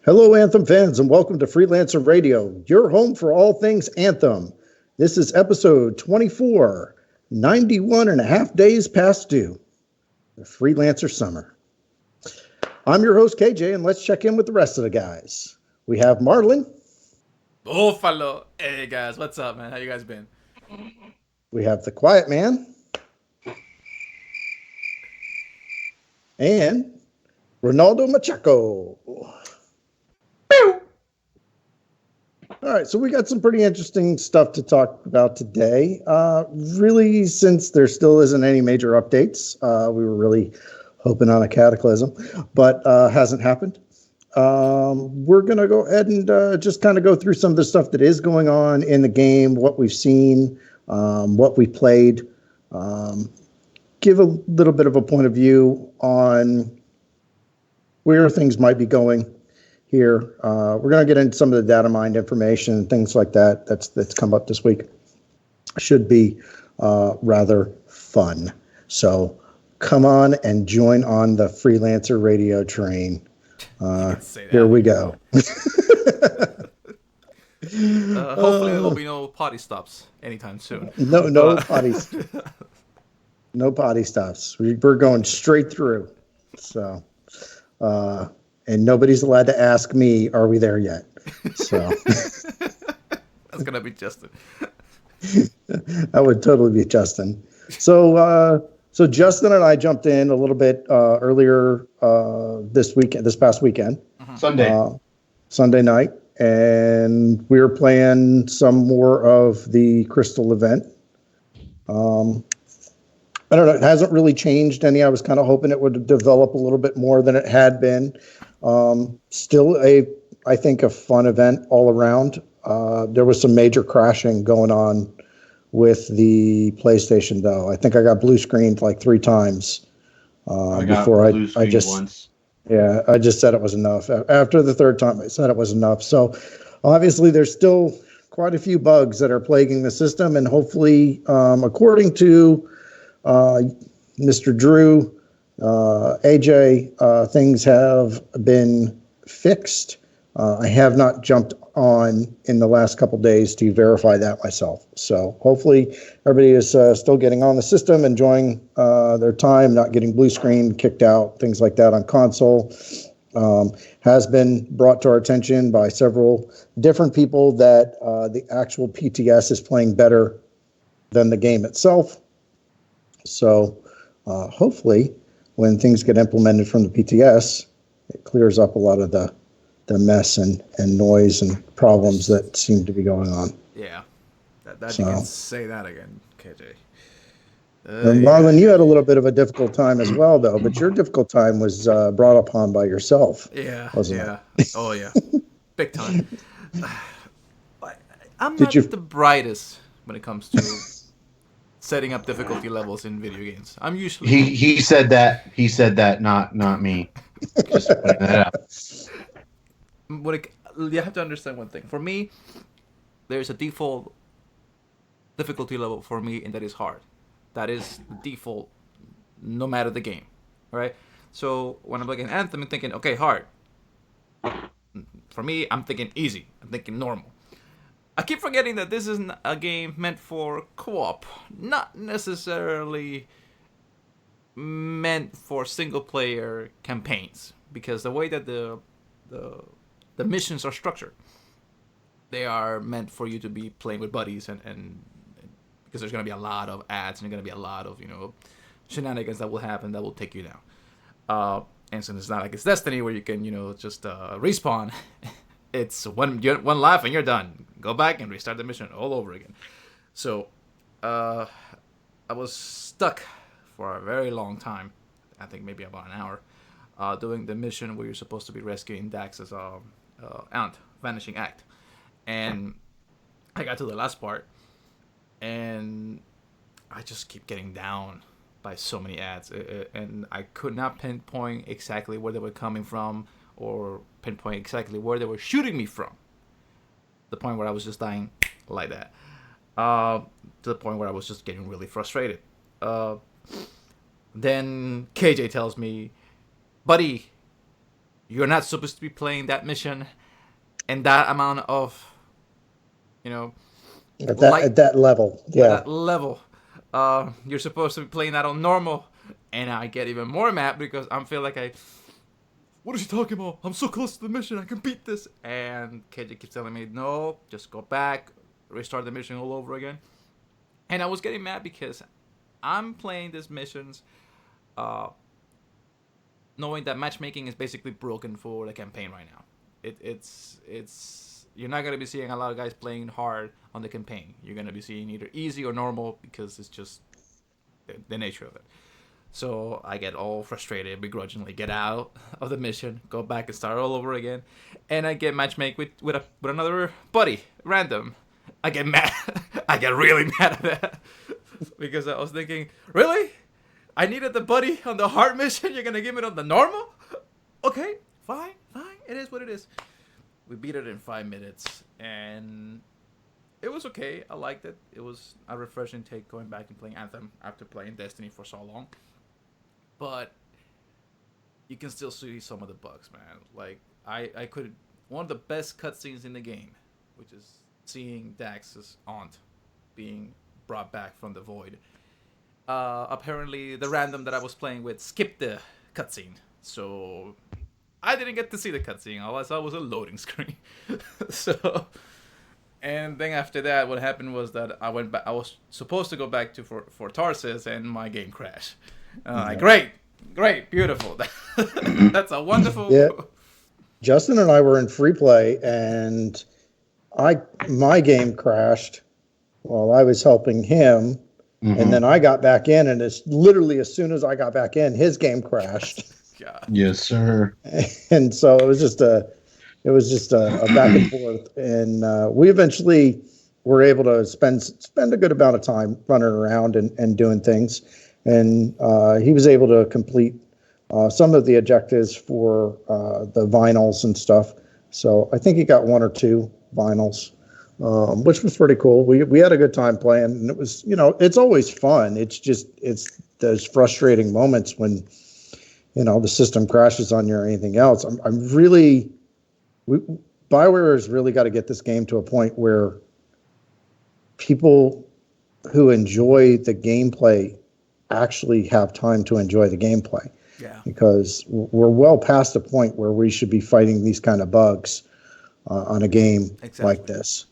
Hello, Anthem fans, and welcome to Freelancer Radio, your home for all things Anthem. This is episode 24, 91 and a half days past due, the Freelancer Summer. I'm your host, KJ, and let's check in with the rest of the guys. We have Marlon. Buffalo. Hey, guys, what's up, man? How you guys been? We have the Quiet Man. And Ronaldo Machaco. All right, so we got some pretty interesting stuff to talk about today. Really, since there still isn't any major updates, we were really hoping on a cataclysm, but hasn't happened. We're going to go ahead and just kind of go through some of the stuff that is going on in the game, what we've seen, what we played, give a little bit of a point of view on where things might be going here. We're going to get into some of the data mined information and things like that that's come up this week. Should be rather fun. So come on and join on the Freelancer Radio train. Here we go. Hopefully there will be no potty stops anytime soon. No potty stops. We're going straight through. So, and nobody's allowed to ask me, are we there yet? So that's gonna be Justin. That would totally be Justin. So Justin and I jumped in a little bit earlier this past weekend, Sunday night, and we were playing some more of the Crystal event. I don't know. It hasn't really changed any. I was kind of hoping it would develop a little bit more than it had been. Still I think a fun event all around. There was some major crashing going on with the PlayStation though. I think I got blue screened like 3 times before I just once. Yeah, I just said it was enough. After the 3rd time, I said it was enough. So obviously there's still quite a few bugs that are plaguing the system, and hopefully, according to Mr. Drew, AJ, things have been fixed. I have not jumped on in the last couple days to verify that myself. So hopefully everybody is still getting on the system, enjoying their time, not getting blue screen, kicked out, things like that on console. Has been brought to our attention by several different people that the actual PTS is playing better than the game itself. So hopefully when things get implemented from the PTS, it clears up a lot of the mess and noise and problems that seem to be going on. Yeah, that you can say that again, KJ. Marlon, you had a little bit of a difficult time as well, though, but your difficult time was brought upon by yourself. Yeah, wasn't it? Oh, yeah. Big time. I'm not the brightest when it comes to setting up difficulty levels in video games. I'm usually... He said that. He said that, not me. Just putting that out. You have to understand one thing. For me, there's a default difficulty level for me, and that is hard. That is the default, no matter the game, right? So when I'm looking at Anthem, I'm thinking, okay, hard. For me, I'm thinking easy. I'm thinking normal. I keep forgetting that this is a game meant for co-op, not necessarily meant for single-player campaigns, because the way that the missions are structured, they are meant for you to be playing with buddies and because there's going to be a lot of ads and there's going to be a lot of, shenanigans that will happen that will take you down. And since it's not like it's Destiny where you can, just respawn, it's one life and you're done. Go back and restart the mission all over again. So I was stuck for a very long time, I think maybe about an hour, doing the mission where you're supposed to be rescuing Dax's aunt, Vanishing Act. And I got to the last part, and I just keep getting down by so many ads, and I could not pinpoint exactly where they were coming from or pinpoint exactly where they were shooting me from. The point where I was just dying like that, to the point where I was just getting really frustrated. Then KJ tells me, buddy, you're not supposed to be playing that mission and that amount of, you know, At light that level. at Yeah. that level. You're supposed to be playing that on normal, and I get even more mad because I feel like what is he talking about? I'm so close to the mission. I can beat this. And KJ keeps telling me, no, just go back, restart the mission all over again. And I was getting mad because I'm playing these missions, uh, knowing that matchmaking is basically broken for the campaign right now. It's you're not gonna be seeing a lot of guys playing hard on the campaign. You're gonna be seeing either easy or normal because it's just the nature of it. So I get all frustrated, begrudgingly get out of the mission, go back and start all over again, and I get matchmake with another buddy, random. I get mad. I get really mad at that because I was thinking, really? I needed the buddy on the hard mission. You're gonna give it on the normal? Okay, fine. It is what it is. We beat it in 5 minutes, and it was okay. I liked it. It was a refreshing take going back and playing Anthem after playing Destiny for so long. But you can still see some of the bugs, man. Like I could one of the best cutscenes in the game, which is seeing Dax's aunt being brought back from the void. Apparently, the random that I was playing with skipped the cutscene, so I didn't get to see the cutscene. All I saw was a loading screen. So, and then after that, what happened was that I went back. I was supposed to go back to for Tarsus, and my game crashed. Like, great, beautiful. That's a wonderful. Yeah. Justin and I were in free play, and my game crashed while I was helping him, and then I got back in, and it's literally as soon as I got back in, his game crashed. God. Yes, sir. And so it was just a back and forth, and we eventually were able to spend a good amount of time running around and doing things, and he was able to complete some of the objectives for the vinyls and stuff. So I think he got one or two vinyls, which was pretty cool. We had a good time playing, and it was, it's always fun. It's those frustrating moments when the system crashes on you or anything else. I'm really, BioWare has really got to get this game to a point where people who enjoy the gameplay actually have time to enjoy the gameplay. Yeah. Because we're well past the point where we should be fighting these kind of bugs on a game like this.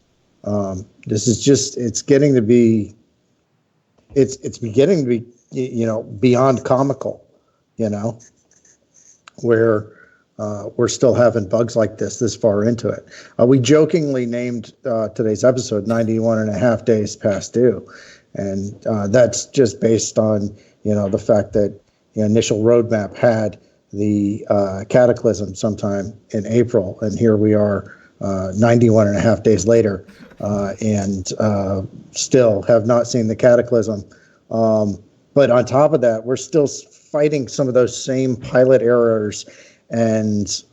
This is just, it's beginning to be, beyond comical, where we're still having bugs like this far into it. We jokingly named today's episode 91 and a half days past due. And that's just based on, the fact that the initial roadmap had the Cataclysm sometime in April. And here we are 91 and a half days later and still have not seen the Cataclysm. But on top of that, we're still fighting some of those same pilot errors and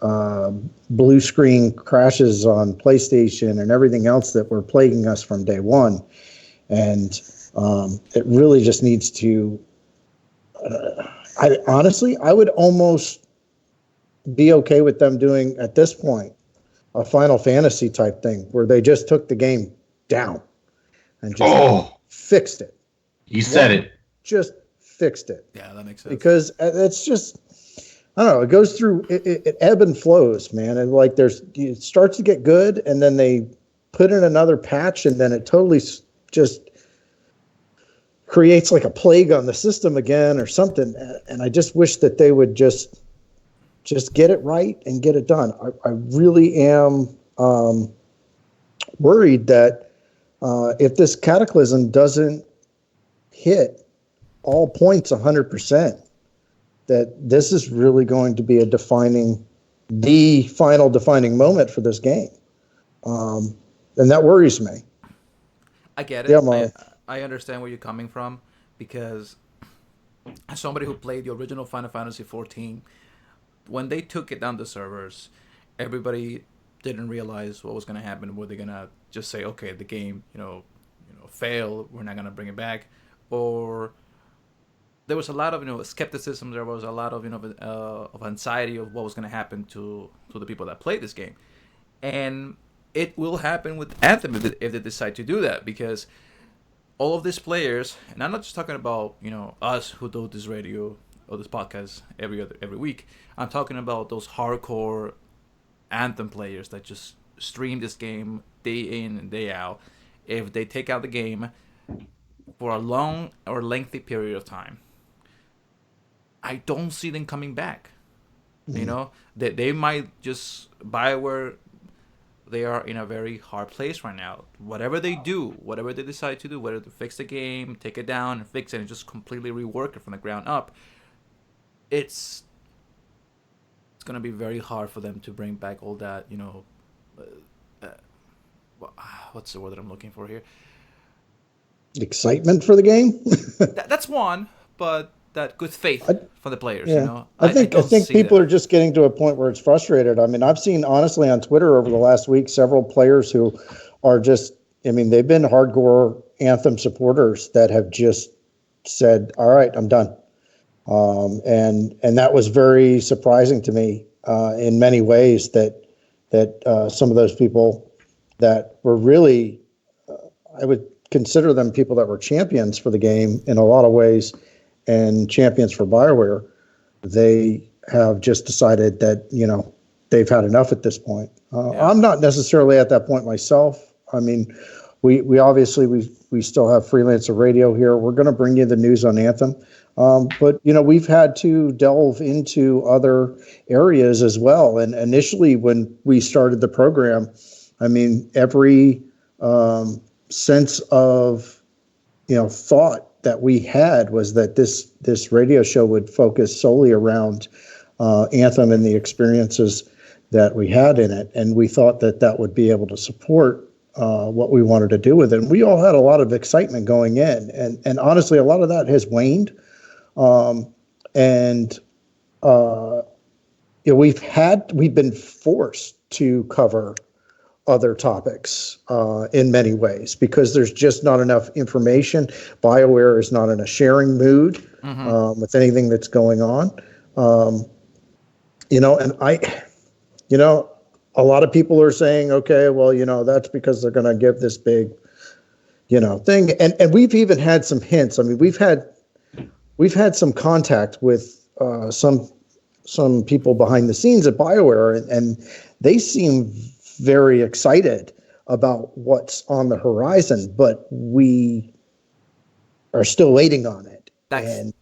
blue screen crashes on PlayStation and everything else that were plaguing us from day one. And it really just needs to, I would almost be okay with them doing, at this point, a Final Fantasy type thing where they just took the game down and just fixed it. You said it. Just fixed it. Yeah, that makes sense. Because it's just, I don't know, it goes through, it ebb and flows, man. And like it starts to get good, and then they put in another patch, and then it totally just creates like a plague on the system again or something. And I just wish that they would just get it right and get it done. I really am worried that if this Cataclysm doesn't hit all points 100%, that this is really going to be the final defining moment for this game. And that worries me. I get it. Yeah, I understand where you're coming from, because as somebody who played the original Final Fantasy 14, when they took it down the servers, everybody didn't realize what was going to happen. Were they going to just say, okay, the game, failed, we're not going to bring it back? Or there was a lot of skepticism. There was a lot of of anxiety of what was going to happen to the people that played this game, and it will happen with Anthem if they decide to do that, because all of these players, and I'm not just talking about us who do this radio or this podcast every week. I'm talking about those hardcore Anthem players that just stream this game day in and day out. If they take out the game for a long or lengthy period of time, I don't see them coming back. They might just BioWare. They are in a very hard place right now. Whatever they do, whatever they decide to do, whether to fix the game, take it down and fix it, and just completely rework it from the ground up, it's gonna be very hard for them to bring back all that. What's the word that I'm looking for here? Excitement for the game. That's one, but that good faith for the players. Yeah. I think people are just getting to a point where it's frustrated. I mean, I've seen honestly on Twitter over the last week several players who are just. I mean, they've been hardcore Anthem supporters that have just said, "All right, I'm done," and that was very surprising to me in many ways. That some of those people that were really, I would consider them people that were champions for the game in a lot of ways. And champions for BioWare, they have just decided that they've had enough at this point. I'm not necessarily at that point myself. I mean, we obviously we still have Freelancer Radio here. We're going to bring you the news on Anthem, but we've had to delve into other areas as well. And initially, when we started the program, I mean, every sense of thought that we had was that this radio show would focus solely around Anthem and the experiences that we had in it, and we thought that would be able to support what we wanted to do with it. And we all had a lot of excitement going in, and honestly, a lot of that has waned. We've been forced to cover other topics in many ways because there's just not enough information. BioWare is not in a sharing mood with anything that's going on. And a lot of people are saying, okay, well, that's because they're going to give this big, thing. And we've even had some hints. I mean, we've had some contact with some people behind the scenes at BioWare, and they seem very excited about what's on the horizon, but we are still waiting on it. That's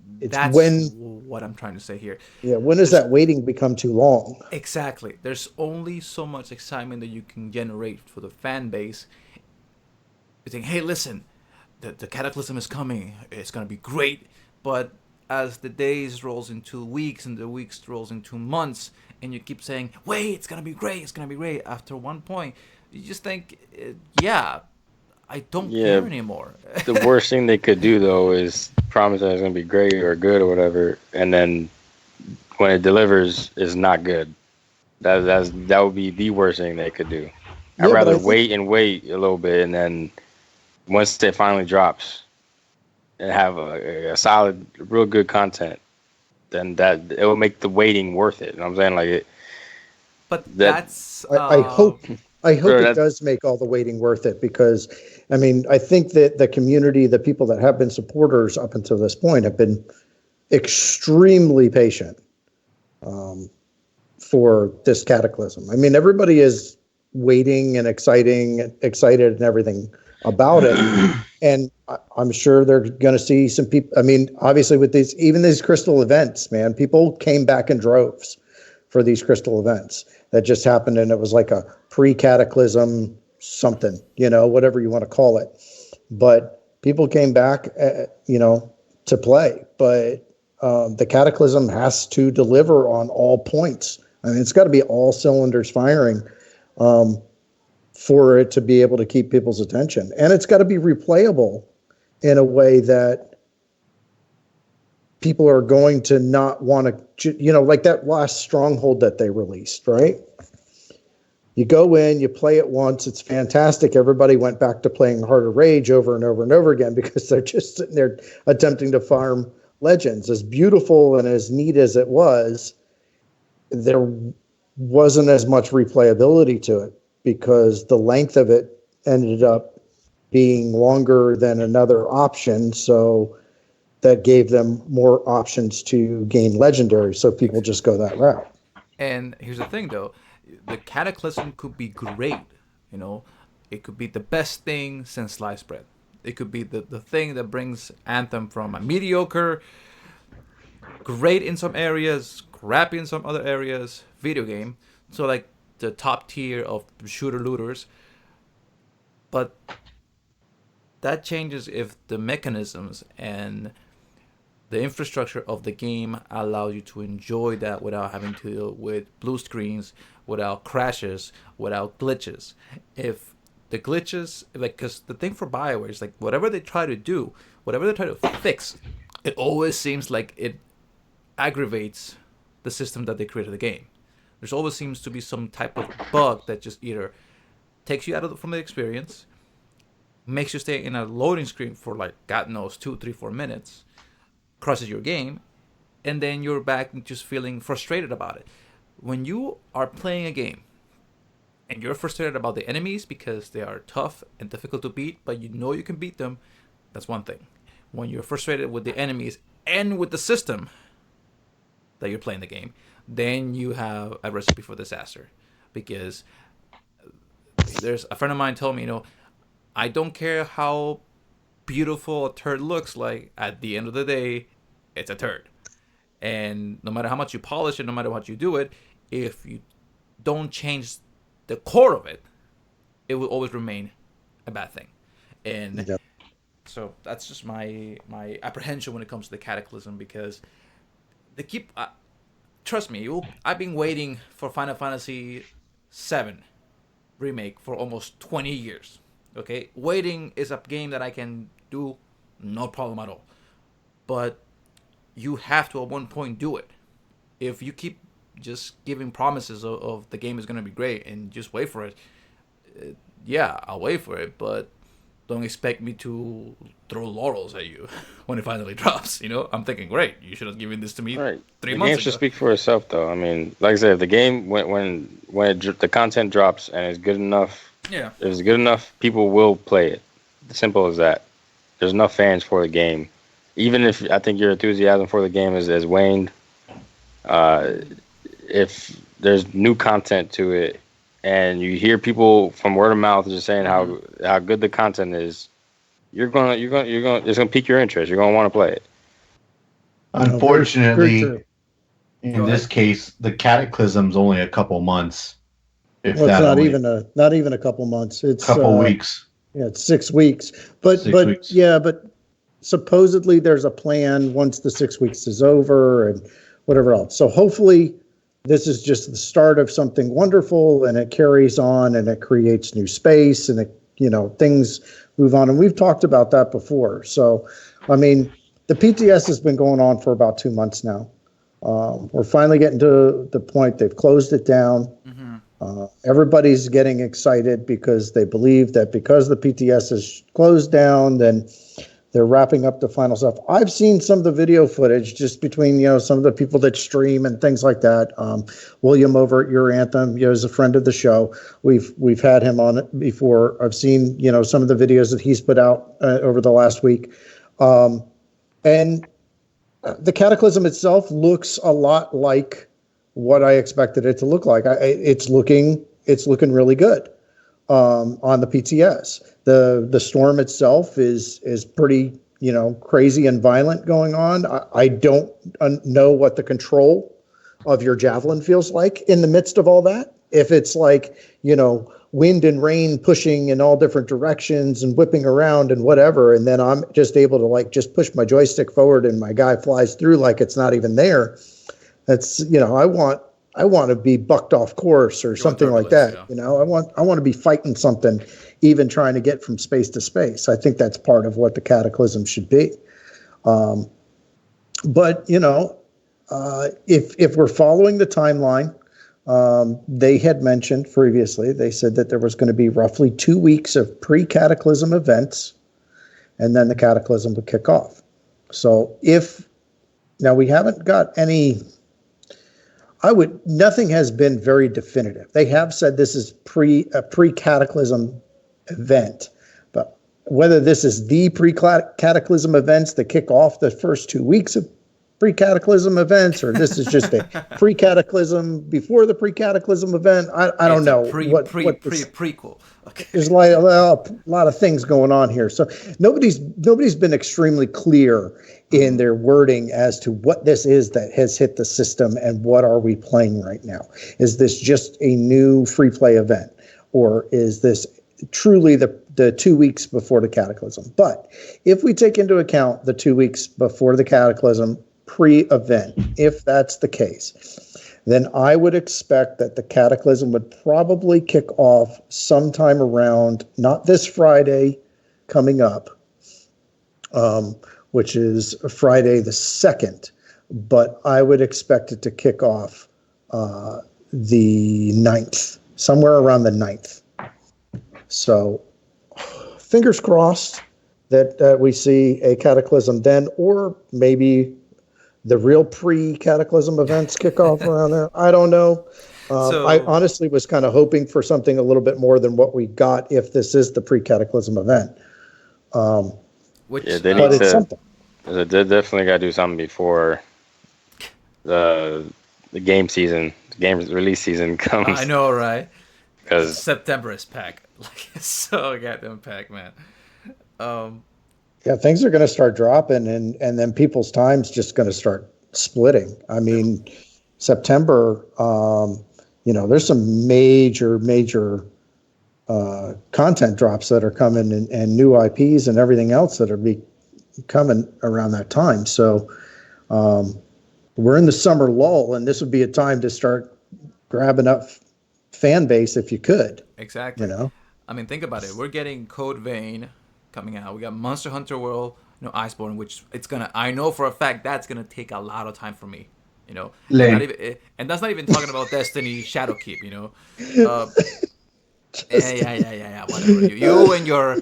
what I'm trying to say here. Yeah, when does that waiting become too long? Exactly. There's only so much excitement that you can generate for the fan base. You think, hey, listen, the Cataclysm is coming. It's going to be great. But as the days rolls into weeks and the weeks rolls into months, and you keep saying, wait, it's going to be great, it's going to be great. After one point, you just think, I don't care anymore. The worst thing they could do, though, is promise that it's going to be great or good or whatever, and then when it delivers, it's not good. That would be the worst thing they could do. I'd rather wait a little bit, and then once it finally drops, and have a solid, real good content, then that it will make the waiting worth it. You know what I'm saying? I hope it does make all the waiting worth it, because I mean, I think that the community, the people that have been supporters up until this point, have been extremely patient for this Cataclysm. I mean, everybody is waiting and excited and everything about it. And I'm sure they're going to see some people. I mean, obviously with these crystal events, man, people came back in droves for these crystal events that just happened. And it was like a pre-Cataclysm something, whatever you want to call it. But people came back, to play. But the Cataclysm has to deliver on all points. I mean, it's got to be all cylinders firing for it to be able to keep people's attention. And it's got to be replayable in a way that people are going to not want to, like that last Stronghold that they released, right? You go in, you play it once, it's fantastic. Everybody went back to playing Heart of Rage over and over and over again because they're just sitting there attempting to farm Legends, as beautiful and as neat as it was, there wasn't as much replayability to it because the length of it ended up being longer than another option. So that gave them more options to gain legendary. So people just go that route. And here's the thing, though, the Cataclysm could be great. You know, it could be the best thing since sliced bread. It could be the thing that brings Anthem from a mediocre, great in some areas, crappy in some other areas, video game. So like the top tier of shooter looters. But that changes if the mechanisms and the infrastructure of the game allows you to enjoy that without having to deal with blue screens, without crashes, without glitches. If the glitches, like, because the thing for Bioware is like whatever they try to do, whatever they try to fix, it always seems like it aggravates the system that they created the game. There's always seems to be some type of bug that just either takes you out of from the experience, makes you stay in a loading screen for like God knows 2, 3, 4 minutes, crushes your game, and then you're back just feeling frustrated about it. When you are playing a game and you're frustrated about the enemies because they are tough and difficult to beat, but you know you can beat them, that's one thing. When you're frustrated with the enemies and with the system that you're playing the game, then you have a recipe for disaster. Because there's a friend of mine told me, I don't care how beautiful a turd looks like, at the end of the day, it's a turd. And no matter how much you polish it, no matter what you do it, if you don't change the core of it, it will always remain a bad thing. And Yep. so that's just my apprehension when it comes to the Cataclysm, because they keep trust me, I've been waiting for Final Fantasy VII remake for almost 20 years. Okay, waiting is a game that I can do no problem at all, but you have to at one point do it. If you keep just giving promises of the game is going to be great and just wait for it, yeah, I'll wait for it, but don't expect me to throw laurels at you when it finally drops. I'm thinking, great, you should have given this to me Right. 3 The months game ago. should speak for itself, though. I mean, like I said, if the game the content drops and it's good enough, Yeah. if it's good enough, people will play it. Simple as that. There's enough fans for the game. Even if I think your enthusiasm for the game has waned, uh, if there's new content to it, and you hear people from word of mouth just saying how good the content is, it's gonna pique your interest. You're gonna want to play it. No, very Unfortunately, true. in Go this ahead. case, the Cataclysm's only a couple months, if Well, it's that, not only even a couple months. a It's couple weeks, yeah, it's 6 weeks. But 6 weeks. yeah, but supposedly there's a plan once the 6 weeks is over and whatever else. So hopefully this is just the start of something wonderful, and it carries on and it creates new space, and things move on. And we've talked about that before. So, I mean, the PTS has been going on for about 2 months now. We're finally getting to the point they've closed it down. Everybody's getting excited because they believe that because the PTS is closed down, then they're wrapping up the final stuff. I've seen some of the video footage just between, some of the people that stream and things like that. William over at Your Anthem, is a friend of the show. We've had him on it before. I've seen, some of the videos that he's put out over the last week. And the Cataclysm itself looks a lot like what I expected it to look like. It's looking really good on the PTS. The storm itself is pretty crazy and violent going on. I don't know what the control of your javelin feels like in the midst of all that. If it's like wind and rain pushing in all different directions and whipping around and whatever, and then I'm just able to just push my joystick forward and my guy flies through like it's not even there. That's I want to be bucked off course or something like that. Yeah. I want to be fighting something, even trying to get from space to space. I think that's part of what the Cataclysm should be. But if we're following the timeline, they had mentioned previously, they said that there was going to be roughly 2 weeks of pre-Cataclysm events, and then the Cataclysm would kick off. So if Now we haven't got any. Nothing has been very definitive. They have said this is a pre-cataclysm event, but whether this is the pre-cataclysm events that kick off the first 2 weeks of pre-cataclysm events, or this is just a pre-cataclysm before the pre-cataclysm event, I don't know prequel. Okay. There's like a lot of things going on here. So nobody's been extremely clear in their wording as to what this is that has hit the system and what are we playing right now. Is this just a new free play event, or is this truly the 2 weeks before the cataclysm? But if we take into account the 2 weeks before the cataclysm pre-event, if that's the case, then I would expect that the cataclysm would probably kick off sometime around, not this Friday coming up, which is Friday the 2nd, but I would expect it to kick off the 9th, somewhere around the 9th. So fingers crossed that we see a cataclysm then, or maybe the real pre-cataclysm events kick off around there. I don't know. I honestly was kind of hoping for something a little bit more than what we got if this is the pre-cataclysm event. They need to. Something. They definitely got to do something before the game release season comes. I know, right? Because September is packed. Like, it's so goddamn packed, man. Yeah, things are going to start dropping, and then people's time's just going to start splitting. I mean, September, there's some major content drops that are coming, and new IPs and everything else that are coming around that time. So we're in the summer lull, and this would be a time to start grabbing up fan base if you could. Exactly. I mean, think about it. We're getting Code Vein coming out. We got Monster Hunter World, Iceborne, which I know for a fact that's gonna take a lot of time for me. And that's not even talking about Destiny Shadowkeep. Yeah. Whatever. You and your.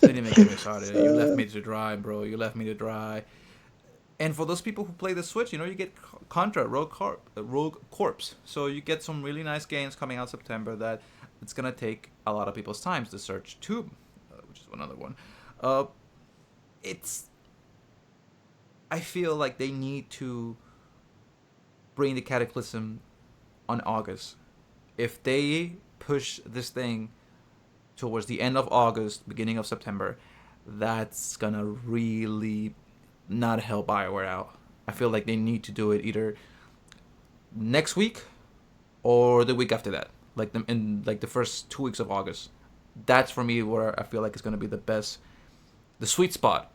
Didn't even get me started. You left me to dry, bro. You left me to dry. And for those people who play the Switch, you get Contra, Rogue Corps. So you get some really nice games coming out September that it's gonna take a lot of people's time to search too. Which is another one. I feel like they need to bring the Cataclysm on August. If they push this thing towards the end of August, beginning of September, that's gonna really not help BioWare out. I feel like they need to do it either next week or the week after that, like the first 2 weeks of August. That's for me where I feel like it's going to be the sweet spot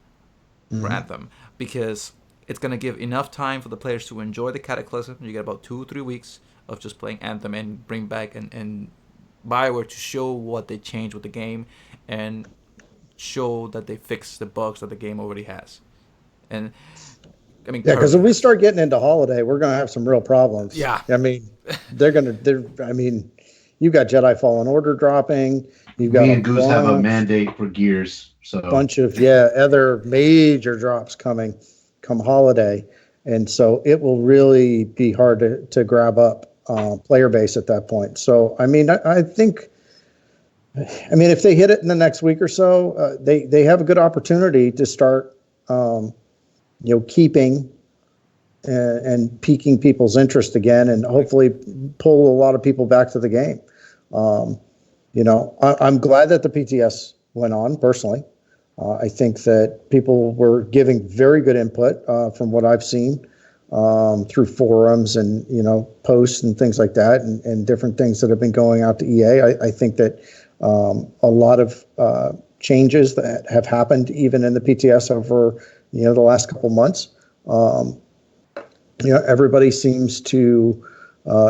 for Anthem, because it's going to give enough time for the players to enjoy the Cataclysm. You get about 2-3 weeks of just playing Anthem and bring back and BioWare to show what they changed with the game and show that they fixed the bugs that the game already has. And I mean, yeah, because if we start getting into holiday, we're going to have some real problems. Yeah, I mean, you've got Jedi Fallen Order dropping. You've got me and Goose have a mandate for Gears, so a bunch of other major drops coming come holiday, and so it will really be hard to grab up player base at that point. So I mean, I think, if they hit it in the next week or so, they have a good opportunity to start, keeping and piquing people's interest again, and hopefully pull a lot of people back to the game. I'm glad that the PTS went on personally. I think that people were giving very good input from what I've seen through forums and, posts and things like that, and different things that have been going out to EA. I think that a lot of changes that have happened even in the PTS over, the last couple months. Everybody seems to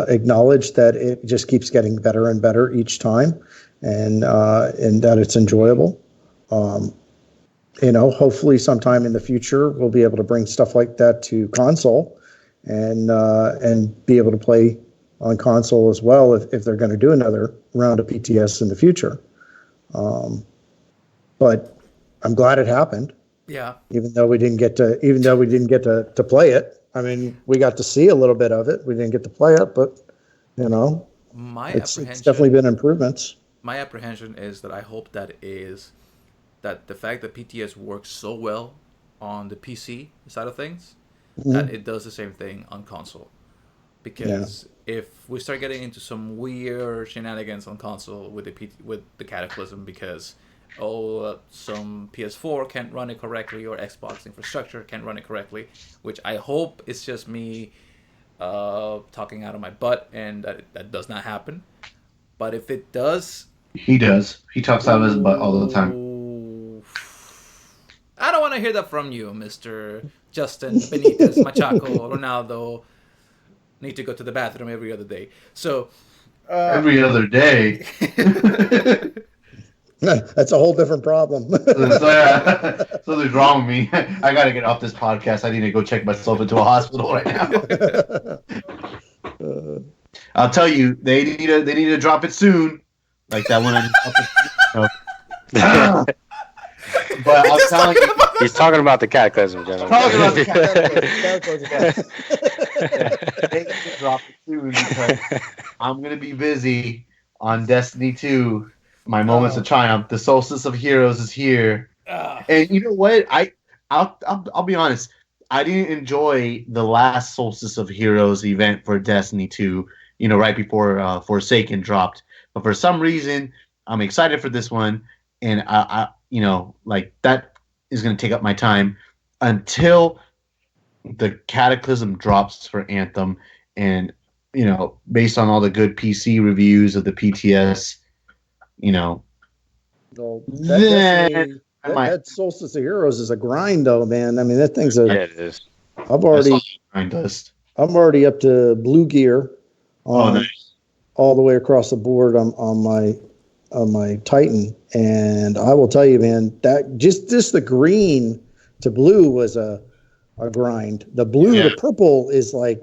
acknowledge that it just keeps getting better and better each time, and that it's enjoyable. Hopefully sometime in the future we'll be able to bring stuff like that to console, and be able to play on console as well if they're going to do another round of PTS in the future. But I'm glad it happened. Yeah. even though we didn't get to play it. I mean, we got to see a little bit of it. We didn't get to play it, but you know, My it's definitely been apprehension, improvements. my apprehension is that I hope that the fact that PTS works so well on the PC side of things, that Mhm. it does the same thing on console. Yeah. Because if we start getting into some weird shenanigans on console with with the Cataclysm, because some PS4 can't run it correctly or Xbox infrastructure can't run it correctly, which I hope is just me talking out of my butt, and that does not happen. But if it does, He does. He talks out of his butt all the time. ooh, I don't want to hear that from you, Mister Justin Benitez, Machaco, Ronaldo. Need to go to the bathroom every other day. So, Every other day. That's a whole different problem. So yeah, something's wrong with me. I gotta get off this podcast. I need to go check myself into a hospital right now. I'll tell you, they need to drop it soon, like that one. But I'm telling you, He's talking about the Cataclysm, gentlemen. talking about the Cataclysm. they need to drop it soon because I'm gonna be busy on Destiny 2. My moments of triumph. The Solstice of Heroes is here. And you know what? I'll be honest. I didn't enjoy the last Solstice of Heroes event for Destiny 2. You know, right before Forsaken dropped. But for some reason, I'm excited for this one, and you know, like that is going to take up my time until the Cataclysm drops for Anthem, and you know, based on all the good PC reviews of the PTS, you know, Well, then I might. that Solstice of Heroes is a grind, though, man. I mean, that thing's Yeah, it is. I've I saw already, Grind Dust. I'm already up to blue gear, Oh, nice. all the way across the board on my Titan, and I will tell you, man, that just the green to blue was a grind. The blue Yeah. to purple is like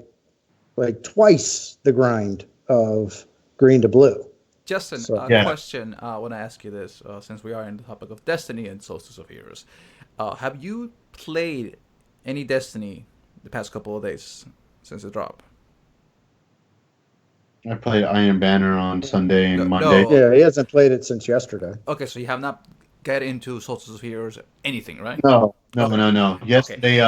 twice the grind of green to blue. Justin, So- Yeah. question. I want to ask you this, since we are in the topic of Destiny and Solstice of Heroes. Have you played any Destiny the past couple of days since the drop? I played Iron Banner on Sunday and No, Monday. no. Yeah, he hasn't played it since yesterday. Okay, so you have not get into Solstice of Heroes anything, right? No, no, Okay. no, no. Yesterday,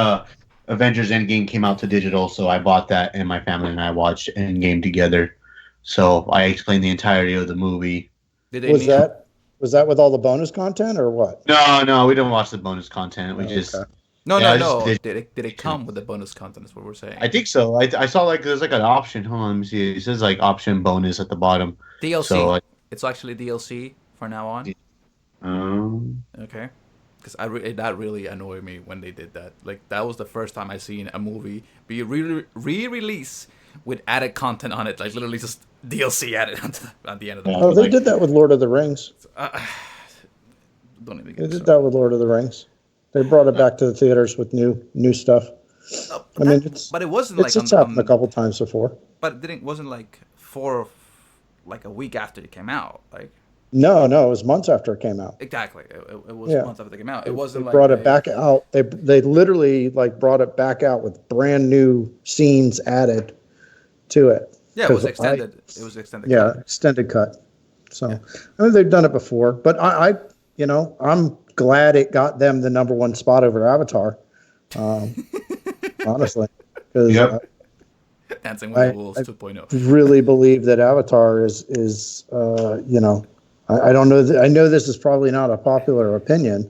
Avengers Endgame came out to digital, so I bought that, and my family and I watched Endgame together. So I explained the entirety of the movie. Did they Was need- that with all the bonus content or what? No, we didn't watch the bonus content. We Oh, just, okay. No, Yeah, no, I no. just Did it come with the bonus content? Is what we're saying. I think so. I saw like there's like an option. Hold on, let me see. It says like option bonus at the bottom. DLC. So, It's actually DLC for now on. Okay. Because that really annoyed me when they did that. Like that was the first time I seen a movie be re-released with added content on it. Like literally just DLC added at the end of the Yeah. movie. Oh, they did that with Lord of the Rings. Don't even They get me did started. that with Lord of the Rings. They brought it back to the theaters with new stuff. No, I mean, but it wasn't it's like happened a couple times before. But it wasn't like like a week after it came out. Like No, it was months after it came out. exactly, it was Yeah. months after it came out. It They wasn't like brought it back out. They literally like brought it back out with brand new scenes added to it. Yeah, it was 'Cause extended. It was extended. Yeah, cut. extended cut. So Yeah. I mean, they've done it before, but I'm glad it got them the number one spot over Avatar. Honestly, because Yep. Dancing with the Wolves 2.0. really believe that Avatar is I don't know. I know this is probably not a popular opinion,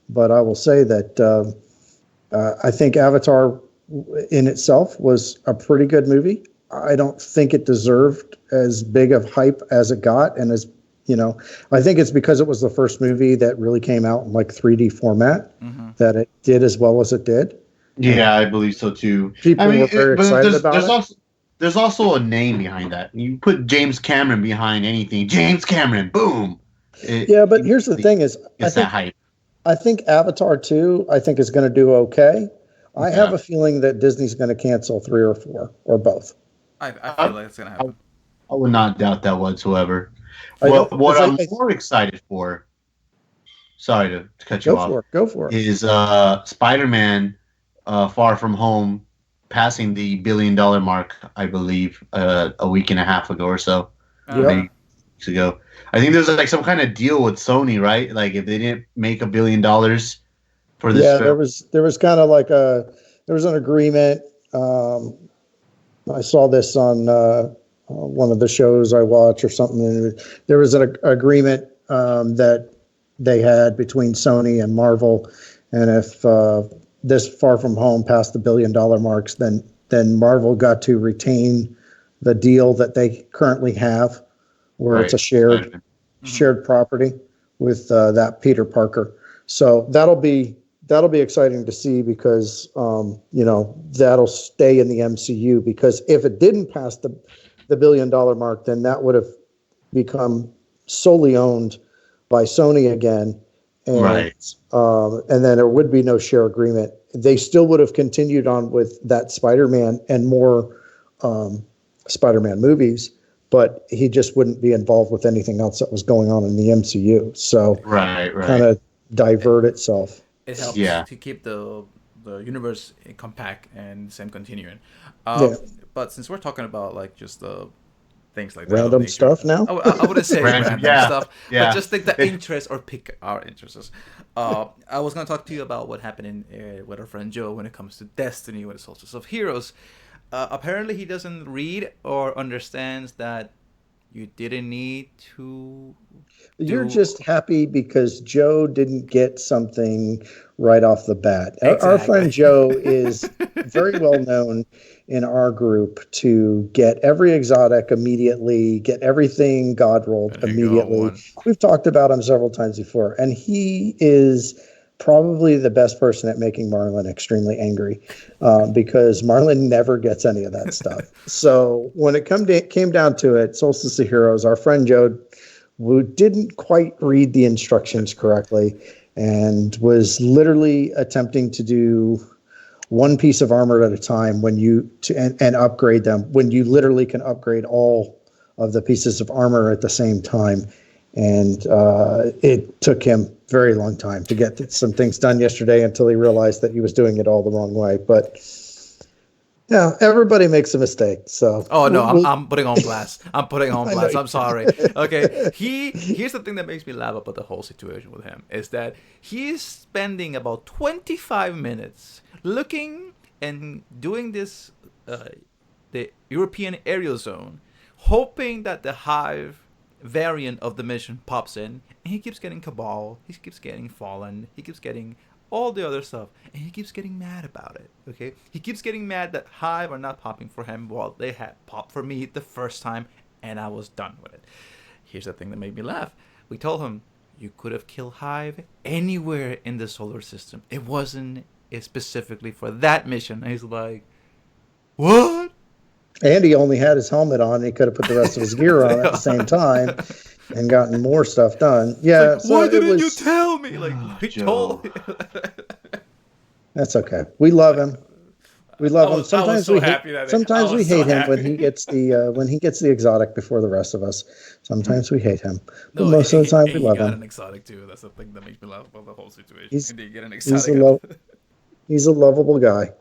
but I will say that I think Avatar in itself was a pretty good movie. I don't think it deserved as big of hype as it got, and I think it's because it was the first movie that really came out in like 3D format that it did as well as it did. Yeah, I believe so too. People were very but excited about it. There's also a name behind that. You put James Cameron behind anything, James Cameron, boom. Yeah, but here's the thing: is It's that hype. I think Avatar 2, I think is going to do okay. I have a feeling that Disney's going to cancel 3 or 4 or both. I feel like it's gonna happen. I would not doubt that whatsoever. I What don't- 'cause I'm I- more excited for, sorry to cut you off. Go for it. Is Spider-Man Far From Home passing the $1 billion mark, I believe, a week and a half ago or so. Yep. Maybe weeks ago. I think there's like some kind of deal with Sony, right? Like if they didn't make $1 billion for this film. there was kind of like there was an agreement. I saw this on one of the shows I watch or something. There was an agreement that they had between Sony and Marvel, and if this Far From Home passed the $1 billion marks, then Marvel got to retain the deal that they currently have, where it's a shared property with that Peter Parker. So that'll be exciting to see because that'll stay in the MCU, because if it didn't pass the $1 billion mark, then that would have become solely owned by Sony again. And, right. And then there would be no share agreement. They still would have continued on with that Spider-Man and more Spider-Man movies, but he just wouldn't be involved with anything else that was going on in the MCU. So right. kind of divert itself. It helps to keep the universe compact and same continuing. But since we're talking about like just the things like random stuff now, I wouldn't say random stuff, but just like the interest or pick our interests. I was going to talk to you about what happened with our friend Joe when it comes to Destiny with the Solstice of Heroes. Apparently he doesn't read or understands that you didn't need to. You're just happy because Joe didn't get something right off the bat. Exactly. Our friend Joe is very well known in our group to get every exotic immediately, get everything God rolled immediately. We've talked about him several times before, and he is probably the best person at making Marlon extremely angry, because Marlon never gets any of that stuff. So when it came down to it, Solstice of Heroes, our friend Joe, who didn't quite read the instructions correctly and was literally attempting to do one piece of armor at a time and upgrade them when you literally can upgrade all of the pieces of armor at the same time. And it took him a very long time to get some things done yesterday until he realized that he was doing it all the wrong way. But yeah, everybody makes a mistake. So I'm putting on blast. I'm sorry. Okay. Here's the thing that makes me laugh about the whole situation with him is that he's spending about 25 minutes looking and doing this the European aerial zone, hoping that the Hive variant of the mission pops in, and he keeps getting Cabal, he keeps getting Fallen, he keeps getting all the other stuff, and he keeps getting mad about it. Okay, he keeps getting mad that Hive are not popping for him while they had popped for me the first time, and I was done with it. Here's the thing that made me laugh. We told him you could have killed Hive anywhere in the solar system. It wasn't specifically for that mission. And he's like, what? And he only had his helmet on. He could have put the rest of his gear on at the same time and gotten more stuff done. Yeah. Like, why didn't you tell me? Like, we told you. That's okay. We love him. We love him. Sometimes we hate him when he gets the exotic before the rest of us. Sometimes we hate him. But most of the time we love him. He got an exotic too. That's the thing that makes me laugh about the whole situation. He did get an exotic. He's a lovable guy.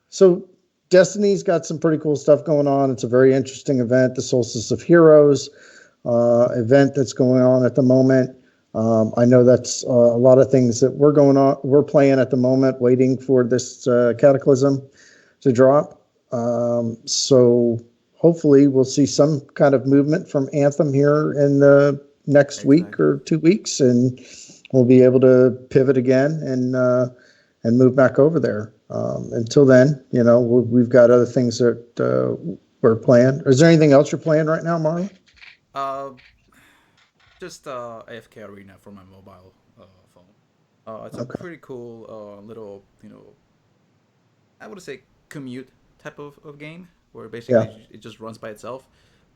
So Destiny's got some pretty cool stuff going on. It's a very interesting event, the Solstice of Heroes event that's going on at the moment. I know that's a lot of things that we're playing at the moment, waiting for this Cataclysm to drop. So hopefully we'll see some kind of movement from Anthem here in the next week or 2 weeks, and we'll be able to pivot again and move back over there. Until then, we've got other things that we're playing. Is there anything else you're playing right now, Marlon? Just AFK Arena for my mobile phone. It's a pretty cool little, I would say commute type of game where basically it just runs by itself,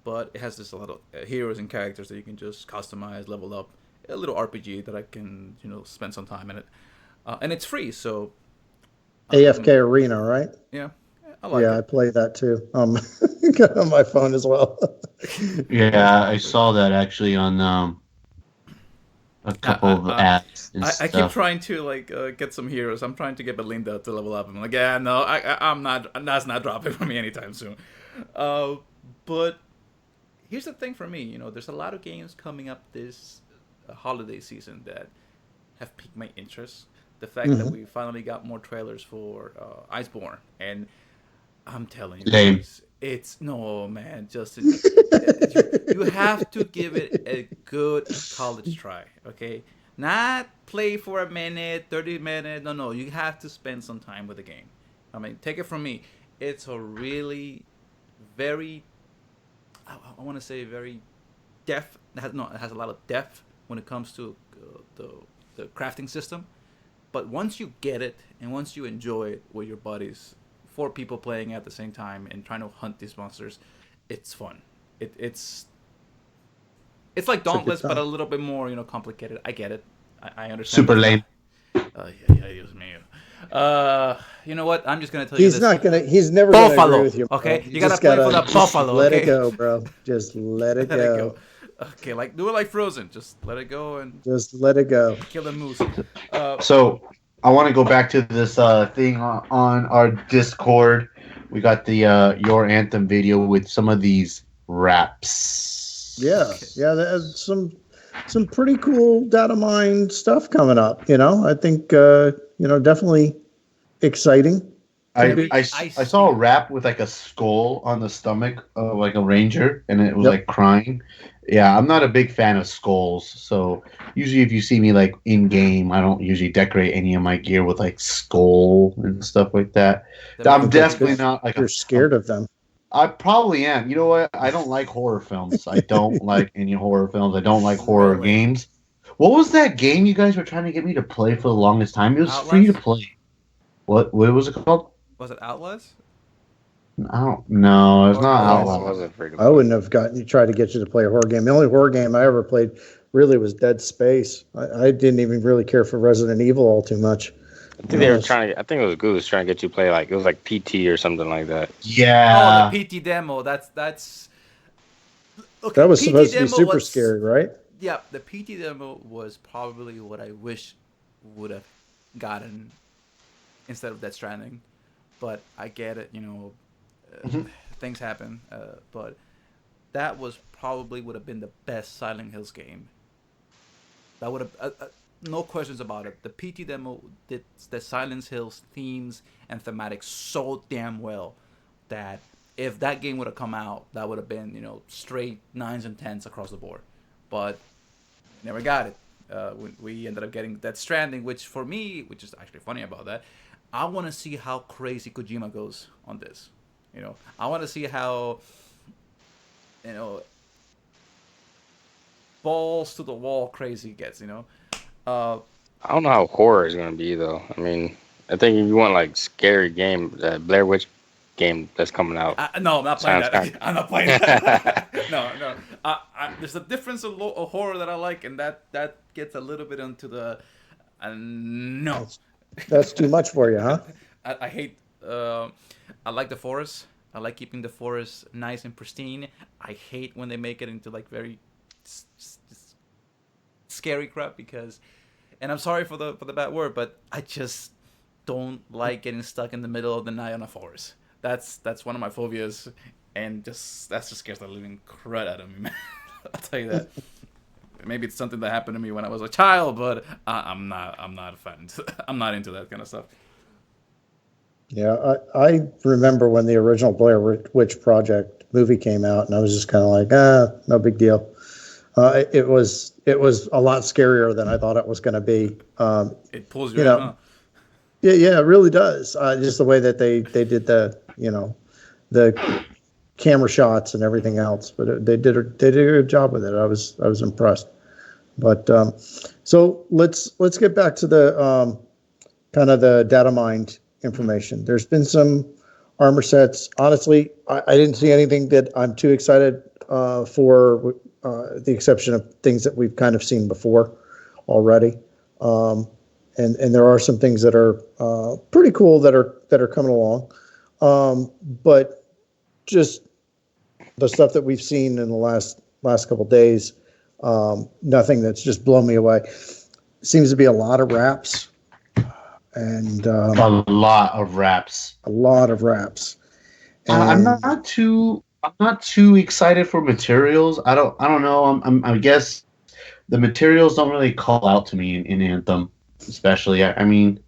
but it has this a lot of heroes and characters that you can just customize, level up. A little RPG that I can, spend some time in it, and it's free. So AFK Arena, right? Yeah, I like it. I play that too. On my phone as well. Yeah, I saw that actually on a couple of ads and I keep stuff. trying to like get some heroes. I'm trying to get Belinda to level up. I'm like, yeah, no, I'm not. That's not dropping for me anytime soon. But here's the thing for me. You know, there's a lot of games coming up this holiday season that have piqued my interest. The fact that we finally got more trailers for Iceborne, and I'm telling you Lame. guys, it's no man. Justin, you have to give it a good college try. Okay, not play for a minute, 30 minutes. No. You have to spend some time with the game. I mean, take it from me. It's a really very, I want to say very depth. It has a lot of depth when it comes to the crafting system. But once you get it and once you enjoy it with your buddies, 4 people playing at the same time and trying to hunt these monsters, it's fun. It's like Dauntless, but a little bit more complicated. I get it. I understand. Super lame. Yeah, use me. You know what? I'm just gonna tell you He's this. not gonna. He's never gonna Buffalo. agree with you. Bro. Okay, you just gotta play for the Buffalo. Let okay? it go, bro. Just let it Let it go. go. Okay, like do it like Frozen. Just let it go and Just let it go. kill the moose. So I want to go back to this thing on our Discord. We got the Your Anthem video with some of these raps. Yeah, yeah. There's some pretty cool data mine stuff coming up. I think definitely exciting. I saw a rap with like a skull on the stomach of like a ranger, and it was like crying. Yeah, I'm not a big fan of skulls, so usually if you see me like in game, I don't usually decorate any of my gear with like skull and stuff like that. I'm definitely not like you're scared of them. I probably am. You know what? I don't like horror films. I don't like any horror films. I don't like horror games. What was that game you guys were trying to get me to play for the longest time? It was free to play. What was it called? Was it Outlast? No, it's not Outlaws. I wouldn't have tried to get you to play a horror game. The only horror game I ever played really was Dead Space. I didn't even really care for Resident Evil all too much. I think they were trying to. I think it was Goose trying to get you to play like it was like PT or something like that. Yeah. Oh, the PT demo. That's. Okay, that was PT supposed to be super scary, right? Yeah, the PT demo was probably what I wish would have gotten instead of Death Stranding, but I get it. Things happen. But that was probably would have been the best Silent Hills game. That would have. No questions about it. The PT demo did the Silent Hills themes and thematics so damn well that if that game would have come out, that would have been straight 9s and 10s across the board. But never got it. We ended up getting Death Stranding, which for me, which is actually funny about that, I want to see how crazy Kojima goes on this. I want to see how balls to the wall crazy gets. I don't know how horror is going to be though. I mean, I think if you want like scary game, that Blair Witch game that's coming out. No, I'm not playing that. I'm not playing that. No. There's a difference of horror that I like, and that gets a little bit into the. No. That's too much for you, huh? I hate. I like the forest. I like keeping the forest nice and pristine. I hate when they make it into like very scary crap because, and I'm sorry for the bad word, but I just don't like getting stuck in the middle of the night on a forest. That's one of my phobias, and that just scares the living crud out of me, man. I'll tell you that. Maybe it's something that happened to me when I was a child, but I'm not a fan. I'm not into that kind of stuff. Yeah, I remember when the original Blair Witch Project movie came out, and I was just kind of like, no big deal. It was a lot scarier than I thought it was going to be. It pulls you in, huh? Yeah, it really does. Just the way that they did the camera shots and everything else, but they did a good job with it. I was impressed. But so let's get back to the kind of the data mined information. There's been some armor sets. Honestly, I didn't see anything that I'm too excited for, the exception of things that we've kind of seen before already. And there are some things that are pretty cool that are coming along. But just the stuff that we've seen in the last couple of days, Nothing that's just blown me away. Seems to be a lot of wraps and A lot of wraps. a lot of wraps. I'm And not too excited for materials. I don't know. I guess the materials don't really call out to me in Anthem, especially. I mean,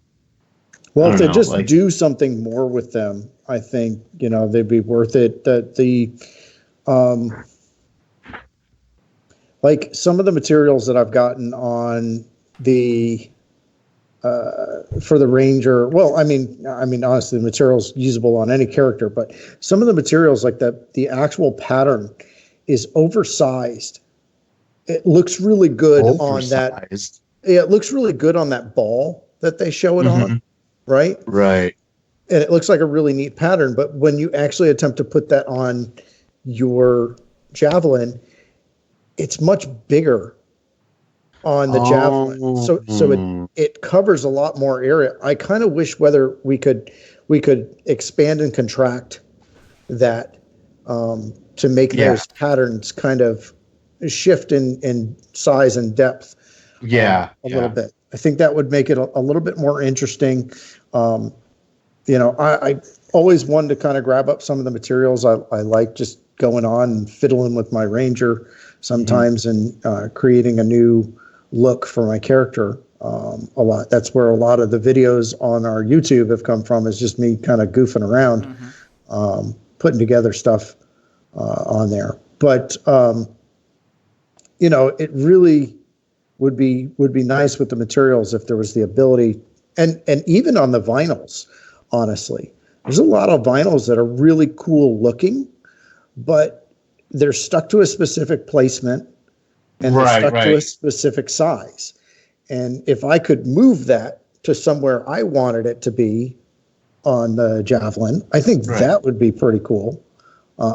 I well, if don't they know. just Like, do something more with them, I think they'd be worth it. That the um, like some of the materials that I've gotten on the for the Ranger. Well, I mean, honestly, the material's usable on any character, but some of the materials, like the actual pattern, is oversized. It looks really good on that. oversized. Yeah, it looks really good on that ball that they show it on, Hmm. right? Right. And it looks like a really neat pattern. But when you actually attempt to put that on your javelin, it's much bigger on the javelin. Oh. So it covers a lot more area. I kind of wish whether we could expand and contract that to make Yeah. those patterns kind of shift in size and depth Yeah. a little Yeah. bit. I think that would make it a little bit more interesting. Um, I always wanted to kind of grab up some of the materials. I like just going on and fiddling with my Ranger Mhm. sometimes and creating a new look for my character a lot. That's where a lot of the videos on our YouTube have come from, is just me kind of goofing around, Mm-hmm. putting together stuff on there. But it really would be nice with the materials if there was the ability, and even on the vinyls, honestly. There's a lot of vinyls that are really cool looking, but they're stuck to a specific placement and they're Right. stuck to a Right. specific size. And if I could move that to somewhere I wanted it to be on the Javelin, I think Right. that would be pretty cool.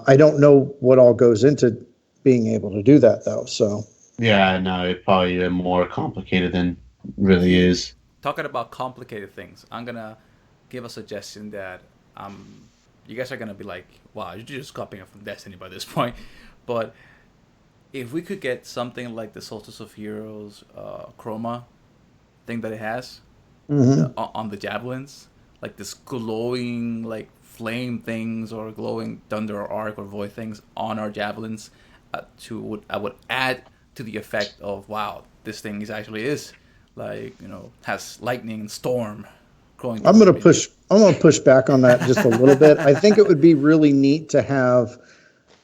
I don't know what all goes into being able to do that, though. So, Yeah. No, it's probably even more complicated than it really See, is. talking about complicated things, I'm gonna give a suggestion that you guys are gonna be like, "Wow, you're just copying it from Destiny by this point." But if we could get something like the Solstice of Heroes chroma thing that it has mhm. on the javelins, like this glowing like flame things or glowing thunder or arc or void things on our javelins, I would add to the effect of, wow, this thing is like, has lightning and storm growing I'm through gonna it. push. I'm gonna push back on that just a little bit. I think it would be really neat to have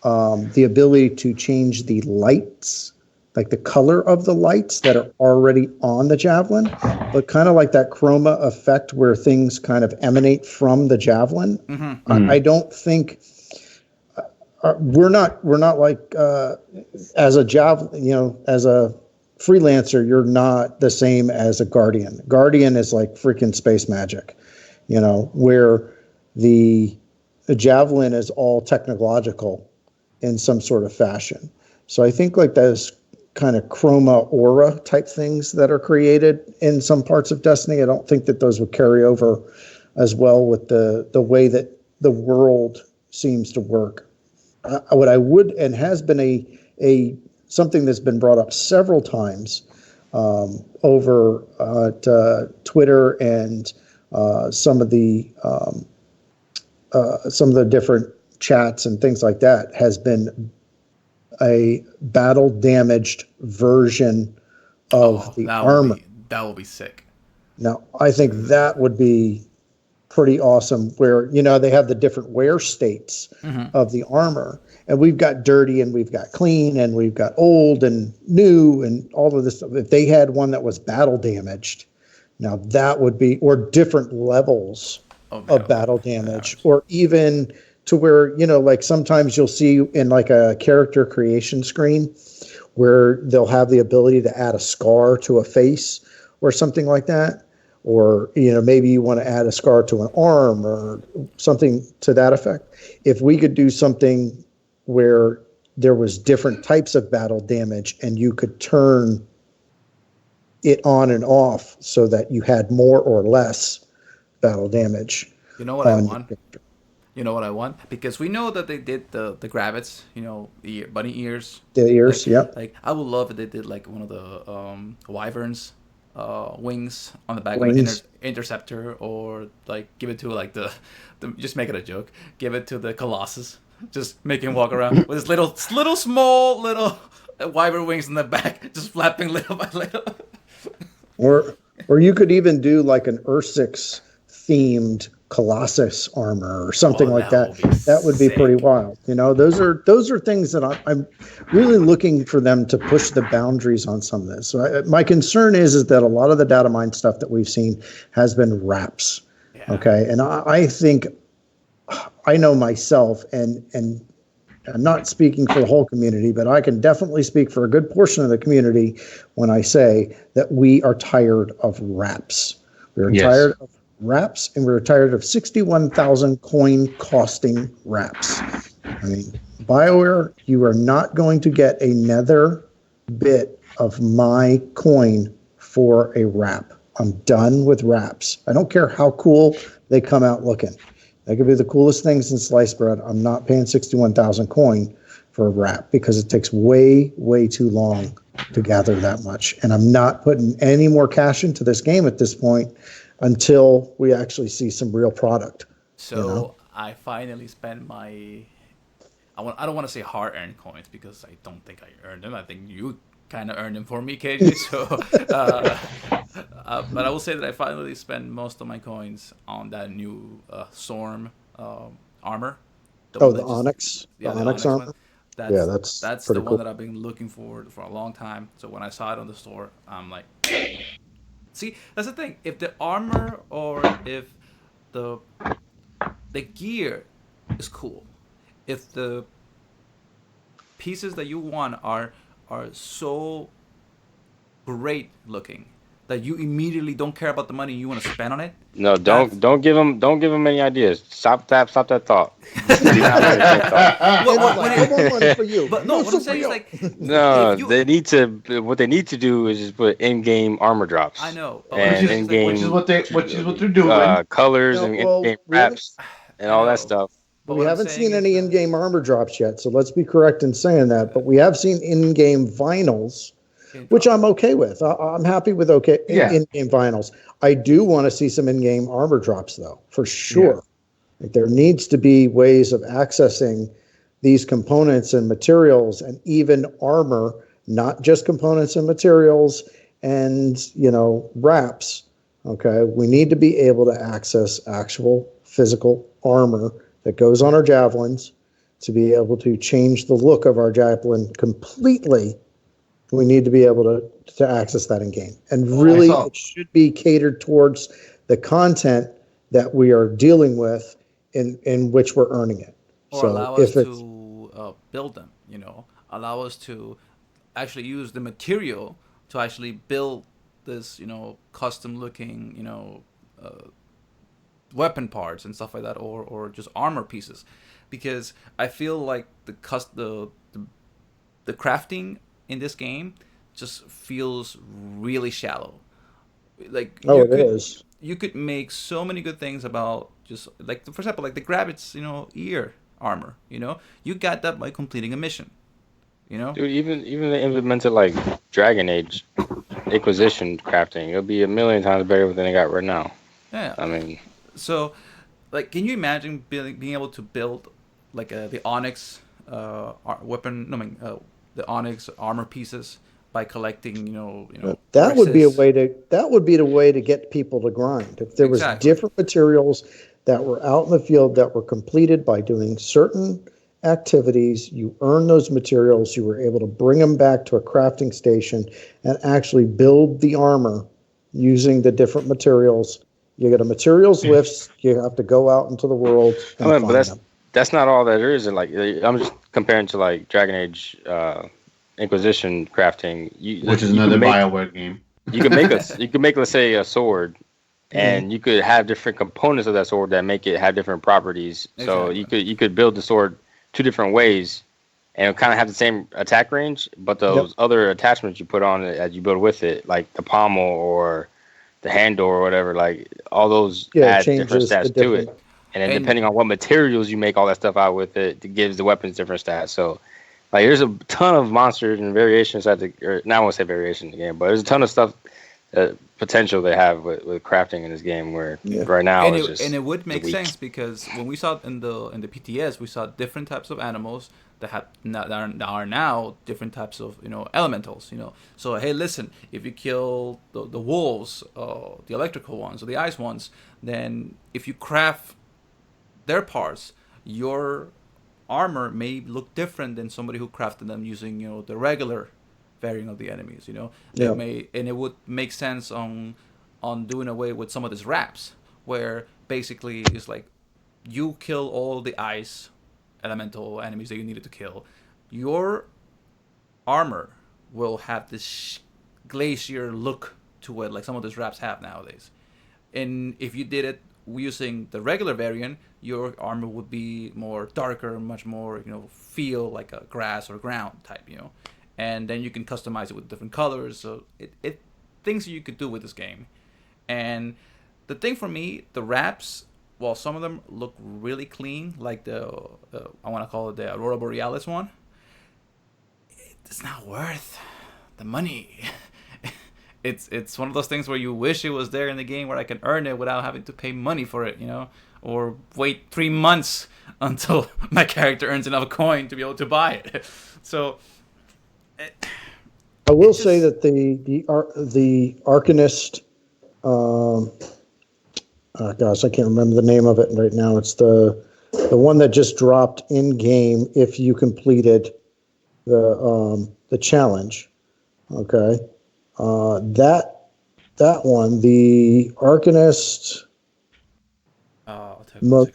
the ability to change the lights, like the color of the lights that are already on the javelin, but kind of like that chroma effect where things kind of emanate from the javelin. Mm-hmm. I Mm. don't think we're not like as a javelin, as a freelancer, you're not the same as a guardian. Guardian is like freaking space magic, where the the javelin is all technological in some sort of fashion. So I think like those kind of chroma aura type things that are created in some parts of Destiny, I don't think that those would carry over as well with the way that the world seems to work. What I would, and has been a something that's been brought up several times over at Twitter and some of the different chats and things like that, has been a battle damaged version of Oh, the armor. that would be sick. Now, I think that would be pretty awesome, where they have the different wear states Mm-hmm. of the armor, and we've got dirty and we've got clean and we've got old and new and all of this stuff. If they had one that was battle damaged, now that would be, or different levels Of of battle battle damage. damage, or even to where, like sometimes you'll see in like a character creation screen where they'll have the ability to add a scar to a face or something like that. Or, maybe you want to add a scar to an arm or something to that effect. If we could do something where there was different types of battle damage and you could turn it on and off so that you had more or less battle damage You know what I on your want? character. You know what I want? Because we know that they did the gravits, the bunny ears. The ears, yep. Like I would love if they did like one of the wyverns wings on the back of an Wings. interceptor, or like give it to like the just make it a joke. Give it to the Colossus. Just make him walk around with his little small wyvern wings in the back, just flapping little by little. Or you could even do like an Ursix themed Colossus armor or something like that. That would be pretty wild. Those are things that I'm really looking for them to push the boundaries on some of this. So my concern is that a lot of the data mine stuff that we've seen has been wraps. Yeah. Okay. And I think I know myself, and I'm not speaking for the whole community, but I can definitely speak for a good portion of the community when I say that we are tired of wraps. We're tired of wraps, and we're tired of 61,000 coin costing wraps. I mean, BioWare, you are not going to get another bit of my coin for a wrap. I'm done with wraps. I don't care how cool they come out looking. They could be the coolest things in sliced bread. I'm not paying 61,000 coin for a wrap because it takes way, way too long to gather that much. And I'm not putting any more cash into this game at this point until we actually see some real product. So I finally spent my... I don't want to say hard-earned coins because I don't think I earned them. I think you kind of earned them for me, KJ. So, but I will say that I finally spent most of my coins on that new Storm armor. The Onyx? Yeah, the Onyx armor? That's the cool. one that I've been looking for a long time. So when I saw it on the store, I'm like... See, that's the thing. If the armor or if the gear is cool, if the pieces that you want are so great looking that you immediately don't care about the money you want to spend on it. No, don't give them any ideas. Stop that thought. I want one for you. But no, what I'm saying is like they need to. What they need to do is just put in-game armor drops. I know, and in-game, which is what they're doing. Colors and in-game wraps and all that stuff. But we haven't seen any in-game armor drops yet, so let's be correct in saying that. But we have seen in-game vinyls, which I'm okay with. I'm happy with in-game vinyls. I do want to see some in-game armor drops, though, for sure. Yeah. Like, there needs to be ways of accessing these components and materials and even armor, not just components and materials and, wraps. Okay, we need to be able to access actual physical armor that goes on our javelins to be able to change the look of our javelin completely. We need to be able to access that in game. And really, it should be catered towards the content that we are dealing with in which we're earning it. Or so allow us to build them, allow us to actually use the material to actually build this, custom looking, weapon parts and stuff like that, or just armor pieces. Because I feel like the crafting in this game just feels really shallow. Like you could make so many good things about just like, for example, like the Gravit's ear armor. You got that by completing a mission. Dude, even they implemented like Dragon Age Inquisition crafting. It'll be a million times better than they got right now. Yeah, I mean, so like, can you imagine being able to build like the Onyx weapon? The Onyx armor pieces by collecting, that would be the way to get people to grind. If there was different materials that were out in the field that were completed by doing certain activities, you earn those materials, you were able to bring them back to a crafting station and actually build the armor using the different materials. You get a materials list, you have to go out into the world and find them. That's not all that there is. Like, I'm just comparing to like Dragon Age Inquisition crafting, which is another BioWare game. You could make let's say a sword, and you could have different components of that sword that make it have different properties. Exactly. So you could build the sword two different ways, and it kind of have the same attack range, but those other attachments you put on it as you build with it, like the pommel or the handle or whatever, like all those add different stats to it. And then depending on what materials you make all that stuff out with, it gives the weapons different stats. So, like, there's a ton of monsters and variations or now I won't say variation in the game, but there's a ton of stuff, potential they have with crafting in this game. Where right now and it would make sense because when we saw in the PTS, we saw different types of animals that are now different types of elementals. So hey, listen, if you kill the wolves, the electrical ones or the ice ones, then if you craft their parts, your armor may look different than somebody who crafted them using the regular variant of the enemies. It would make sense on doing away with some of these wraps, where basically it's like you kill all the ice elemental enemies that you needed to kill, your armor will have this glacier look to it, like some of these wraps have nowadays. And if you did it using the regular variant, your armor would be more darker, much more feel like a grass or ground type, and then you can customize it with different colors. So it things you could do with this game. And the thing for me, the wraps, while some of them look really clean, like the I want to call it the Aurora Borealis one, it's not worth the money. It's one of those things where you wish it was there in the game where I can earn it without having to pay money for it, or wait 3 months until my character earns enough coin to be able to buy it. So I will say that the Arcanist, gosh, I can't remember the name of it right now. It's the one that just dropped in game if you completed the challenge. Okay, that one, the Arcanist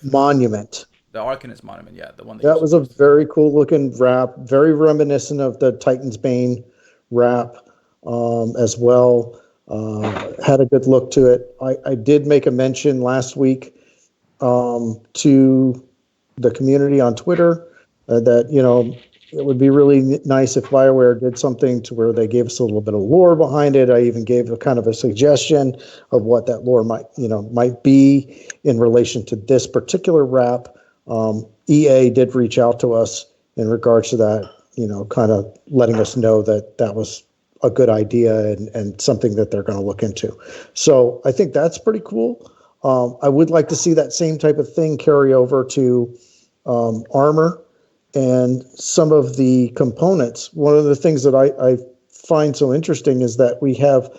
Monument. The Arcanist Monument, yeah, the one that was a very cool looking wrap, very reminiscent of the Titan's Bane wrap as well. Had a good look to it. I did make a mention last week to the community on Twitter that it would be really nice if BioWare did something to where they gave us a little bit of lore behind it. I even gave a kind of a suggestion of what that lore might be in relation to this particular wrap. EA did reach out to us in regards to that, kind of letting us know that was a good idea and something that they're going to look into. So I think that's pretty cool. I would like to see that same type of thing carry over to armor and some of the components. One of the things that I find so interesting is that we have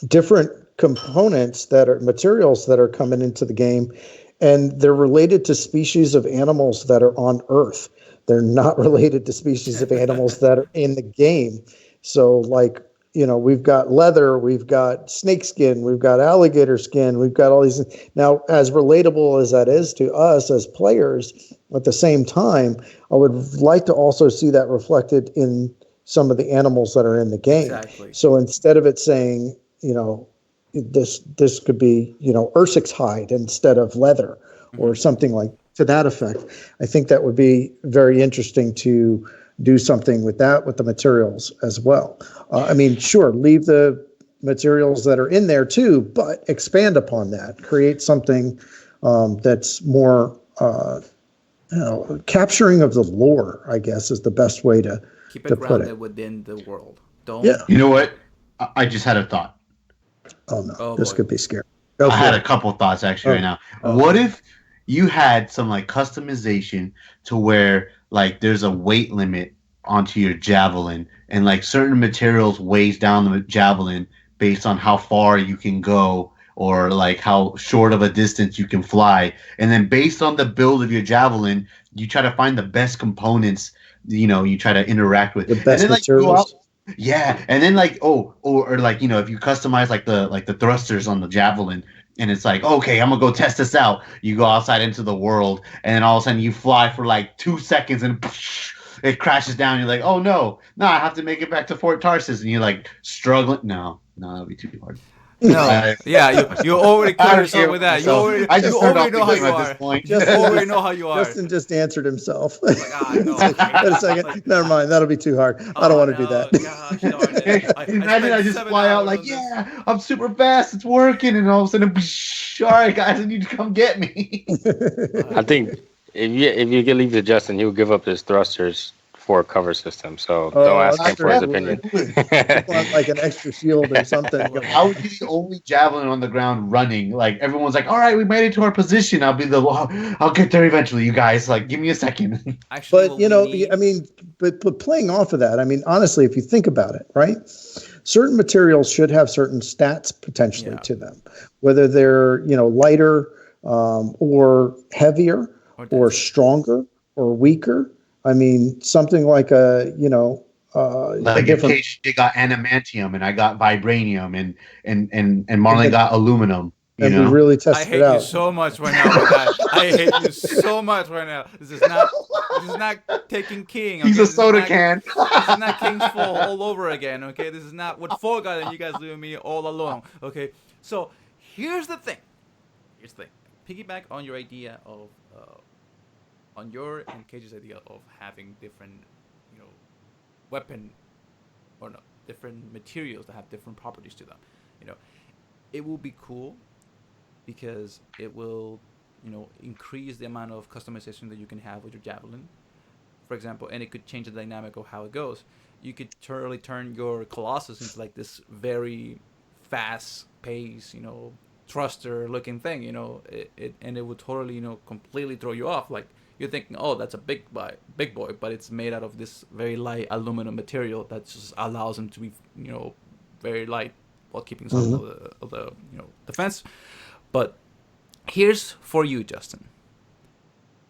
different components that are materials that are coming into the game, and they're related to species of animals that are on Earth. They're not related to species of animals that are in the game. So like, we've got leather, we've got snake skin, we've got alligator skin, we've got all these. Now, as relatable as that is to us as players, at the same time, I would like to also see that reflected in some of the animals that are in the game. Exactly. So instead of it saying, this could be, Ursic's hide instead of leather or something like to that effect. I think that would be very interesting to do something with that, with the materials as well. Sure, leave the materials that are in there too, but expand upon that. Create something that's more capturing of the lore, I guess, is the best way to keep it to put grounded it. within the world. Don't. Yeah. You know what? I just had a thought. Oh no, Oh, this boy. could be scary. I had a couple thoughts actually right now. Oh. What if you had some like customization to where like there's a weight limit onto your javelin and like certain materials weighs down the javelin based on how far you can go or like how short of a distance you can fly, and then based on the build of your javelin you try to find the best components you try to interact with The best and then, like, materials. yeah, and then like or like if you customize like the thrusters on the javelin, and it's like, okay, I'm gonna go test this out. You go outside into the world, and then all of a sudden you fly for like 2 seconds, and it crashes down. You're like, oh no, I have to make it back to Fort Tarsus, and you're like struggling. No, that'd be too hard. No, you already cleared yourself with that. You already know how you are. Just already know how you are. Justin just answered himself. No, Wait a second. Never mind. That'll be too hard. I don't want to do that. Gosh, darn Imagine I just fly out like, yeah, I'm super fast, it's working, and all of a sudden, all right, guys, I need to come get me. I think if you could leave to Justin, he would give up his thrusters for a cover system. So don't ask him for his opinion. Like an extra shield or something. I would be the only javelin on the ground running. Like everyone's like, "All right, we made it to our position." I'll be I'll get there eventually, you guys. Like, give me a second. Actually, But I mean, but playing off of that, I mean, honestly, if you think about it, right? Certain materials should have certain stats potentially to them, whether they're lighter or heavier or stronger or weaker. I mean, something like like a in case they got adamantium and I got vibranium and Marlon got aluminum. We really tested I hate you so much right now, my guy. I hate you so much right now. This is not taking King. Okay? He's a soda can. This is not King's Fall all over again. Okay, this is not what Fall Guy and you guys doing me all along. Okay, so here's the thing. Piggyback on your idea of on your and Cage's idea of having different, weapon or no, different materials that have different properties to them. It will be cool because it will, increase the amount of customization that you can have with your javelin, for example, and it could change the dynamic of how it goes. You could totally turn your Colossus into like this very fast pace, thruster looking thing, and it would totally, completely throw you off. Like you're thinking, oh, that's a big boy, but it's made out of this very light aluminum material that just allows him to be, very light while keeping some of the defense. But here's for you, Justin.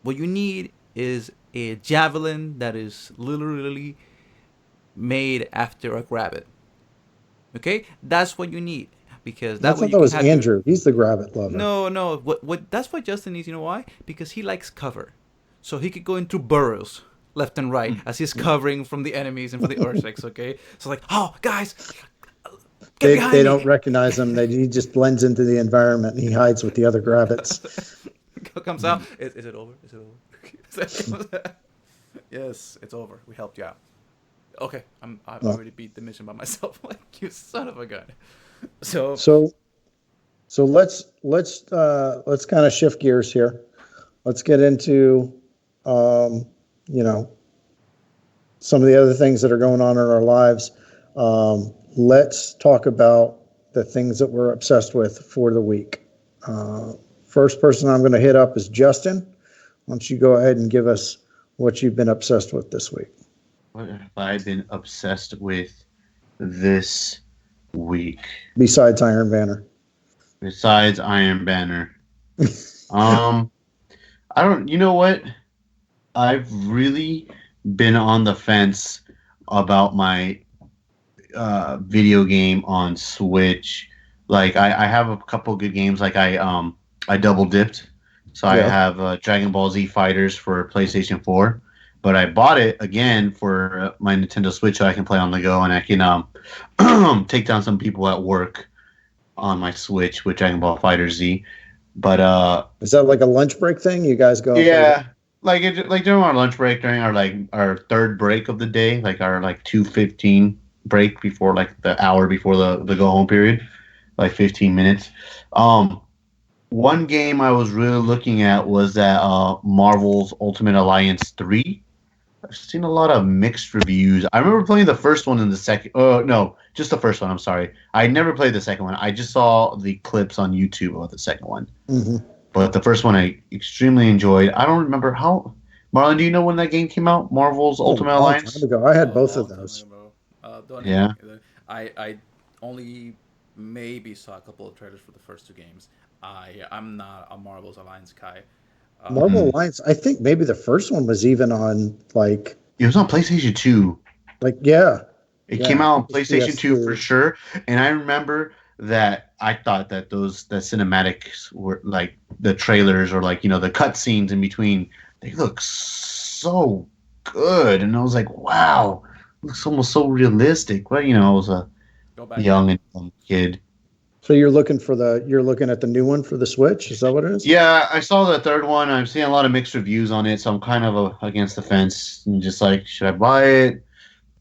What you need is a javelin that is literally made after a grabbit. Okay, that's what you need. Because that was Andrew. He's the grabbit lover. No. What? That's what Justin needs. You know why? Because he likes cover, so he could go into burrows left and right as he's covering from the enemies and from the Ursex. Okay, so like, oh guys, they don't recognize him. He just blends into the environment and he hides with the other grabbits. Comes out. Is it over? Is it over? Yes, it's over. We helped you out. Okay, I've already beat the mission by myself. Like, you son of a gun. So let's kind of shift gears here. Let's get into some of the other things that are going on in our lives. Let's talk about the things that we're obsessed with for the week. First person I'm going to hit up is Justin. Why don't you go ahead and give us what you've been obsessed with this week? What have I been obsessed with this week? Besides Iron Banner. I don't, you know what? I've really been on the fence about my video game on Switch. Like I have a couple good games. Like I double dipped. So I have Dragon Ball Z Fighters for PlayStation 4. But I bought it again for my Nintendo Switch so I can play on the go and I can take down some people at work on my Switch with Dragon Ball Fighter Z. But is that like a lunch break thing? You guys go? Yeah, like during our lunch break, during our third break of the day, like our 2:15 break before the hour before the go home period, like 15 minutes. One game I was really looking at was that Marvel's Ultimate Alliance 3. I've seen a lot of mixed reviews. I remember playing the first one and the second. Oh, no, just the first one. I'm sorry. I never played the second one. I just saw the clips on YouTube about the second one. Mm-hmm. But the first one I extremely enjoyed. I don't remember how. Marlon, do you know when that game came out? Marvel's Ultimate Alliance? Time ago. I had both of those. Yeah. I only maybe saw a couple of trailers for the first two games. I'm not a Marvel's Alliance guy. Marvel Alliance, I think maybe the first one was even on it was on PlayStation 2. It came out on PlayStation 2 for sure. And I remember that I thought that the cinematics were like the trailers or the cutscenes in between, they look so good. And I was like, wow, it looks almost so realistic. But I was a young and dumb kid. So you're looking at the new one for the Switch? Is that what it is? Yeah, I saw the third one. I'm seeing a lot of mixed reviews on it, so I'm kind of against the fence and just like, should I buy it?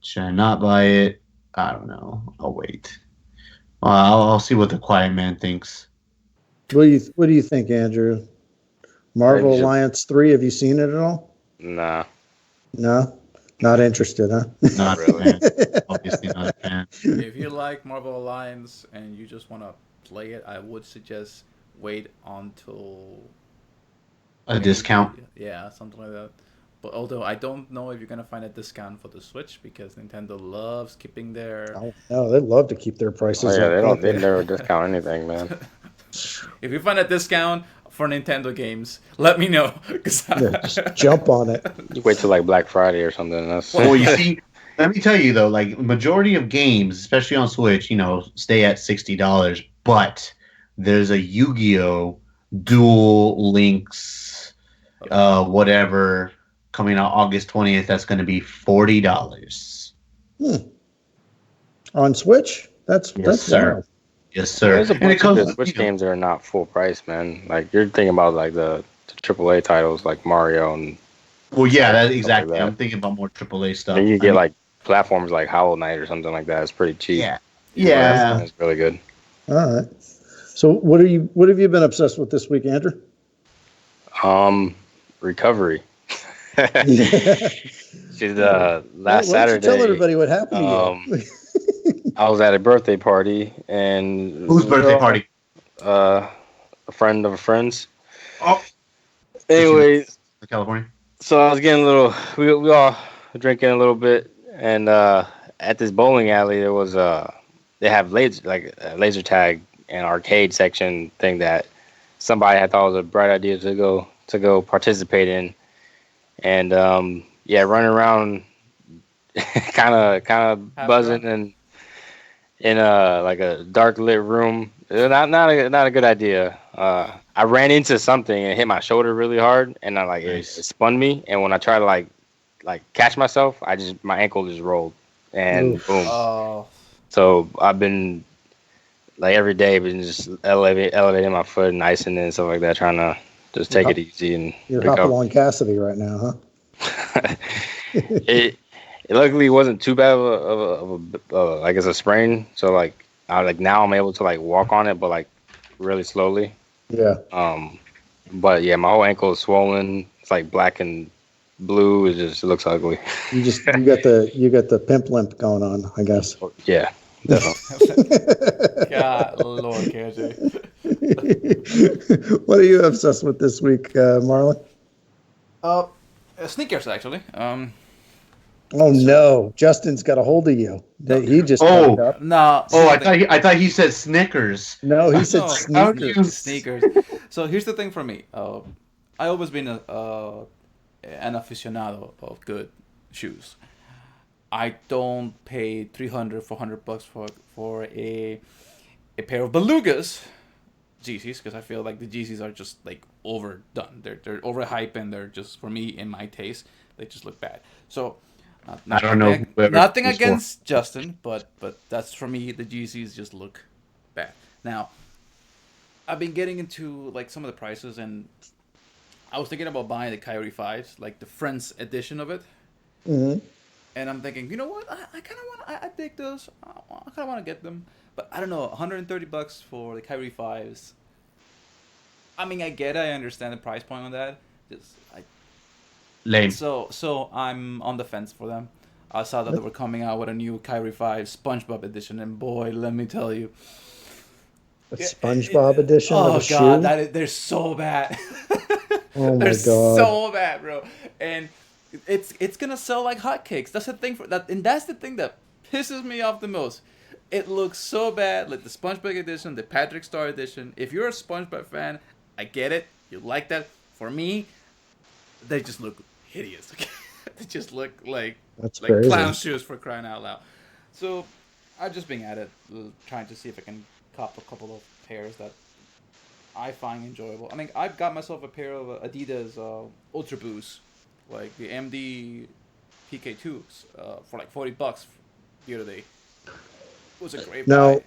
Should I not buy it? I don't know. I'll wait. I'll see what the quiet man thinks. What do you think, Andrew? Marvel just- Alliance 3, have you seen it at all? Nah, No? Not interested, huh? Not really. a fan. Obviously not a fan. If you like Marvel Alliance and you just want to play it, I would suggest wait until A discount. Yeah, something like that. But although I don't know if you're gonna find a discount for the Switch because Nintendo loves keeping their. Oh, no, they love to keep their prices oh yeah, up. they never discount anything, man. If you find a discount for Nintendo games, let me know. Yeah, just jump on it. You wait till like Black Friday or something. That's Well, you see, let me tell you though, like majority of games, especially on Switch, stay at $60. But there's a Yu-Gi-Oh! Dual Links, whatever, coming out August 20th. That's going to be $40. On Switch? That's sir. wild. Yes, sir. There's a And it bunch of comes the Switch games that are not full price, man. Like you're thinking about like the AAA titles like Mario and Well, yeah, that's like exactly. that. I'm thinking about more AAA stuff. then you get like platforms like Hollow Knight or something like that. It's pretty cheap. yeah, But yeah. it's really good. All right. So what have you been obsessed with this week, Andrew? Recovery. She's Why last don't Saturday. you tell everybody what happened to you? I was at a birthday party and Whose birthday party? A friend of a friend's. Oh, Anyways, California. so I was getting a little. We all were drinking a little bit, and at this bowling alley there was they have laser tag and arcade section thing that somebody had thought was a bright idea to go participate in, and running around, kind of buzzing and in a dark lit room. Not a good idea. I ran into something and hit my shoulder really hard, and it spun me. And when I tried to like catch myself, my ankle just rolled, and Oof. boom. Oh, So I've been like every day been just elevating my foot and icing it and stuff like that, trying to just take it easy and You're recover. Hopalong Cassidy right now, huh? It luckily wasn't too bad of a I guess a sprain. So now I'm able to walk on it, but really slowly. Yeah. But yeah, my whole ankle is swollen. It's like black and blue. It looks ugly. You got the pimp limp going on, I guess. Yeah, definitely. God, Lord, KJ. What are you obsessed with this week, Marlon? Sneakers actually. Oh no, Justin's got a hold of you. He just Oh. fucked up. No. Oh, I thought he said Snickers. No, he said No, how do you- sneakers. Sneakers. So here's the thing for me. I always been an aficionado of good shoes. I don't pay $300-400 for a pair of Belugas Yeezys because I feel like the Yeezys are just overdone. They're overhyped and they're just, for me, in my taste, they just look bad. So I don't know whoever nothing it's for. against Justin, but that's, for me, the Yeezys just look bad. Now, I've been getting into some of the prices, and I was thinking about buying the Kyrie 5s, the Friends edition of it. Mm-hmm. And I'm thinking, you know what? I kind of want. I dig those. I kind of want to get them, but I don't know. $130 for the Kyrie 5s. I mean, I get it. I understand the price point on that. Lame. So I'm on the fence for them. I saw that they were coming out with a new Kyrie 5 SpongeBob edition, and boy, let me tell you, A SpongeBob edition of a oh shoe. god, they're so bad. Oh my They're god. so bad, bro. And it's gonna sell like hotcakes. That's the thing and that's the thing that pisses me off the most. It looks so bad, like the SpongeBob edition, the Patrick Star edition. If you're a SpongeBob fan, I get it. You like that. For me, they just look hideous. They just look like crazy. clown shoes, for crying out loud. So I've just been at it, trying to see if I can cop a couple of pairs that I find enjoyable. I mean, I've got myself a pair of Adidas Ultra Boost, like the MD PK2s, for $40 the other day. It was a great Now, buy.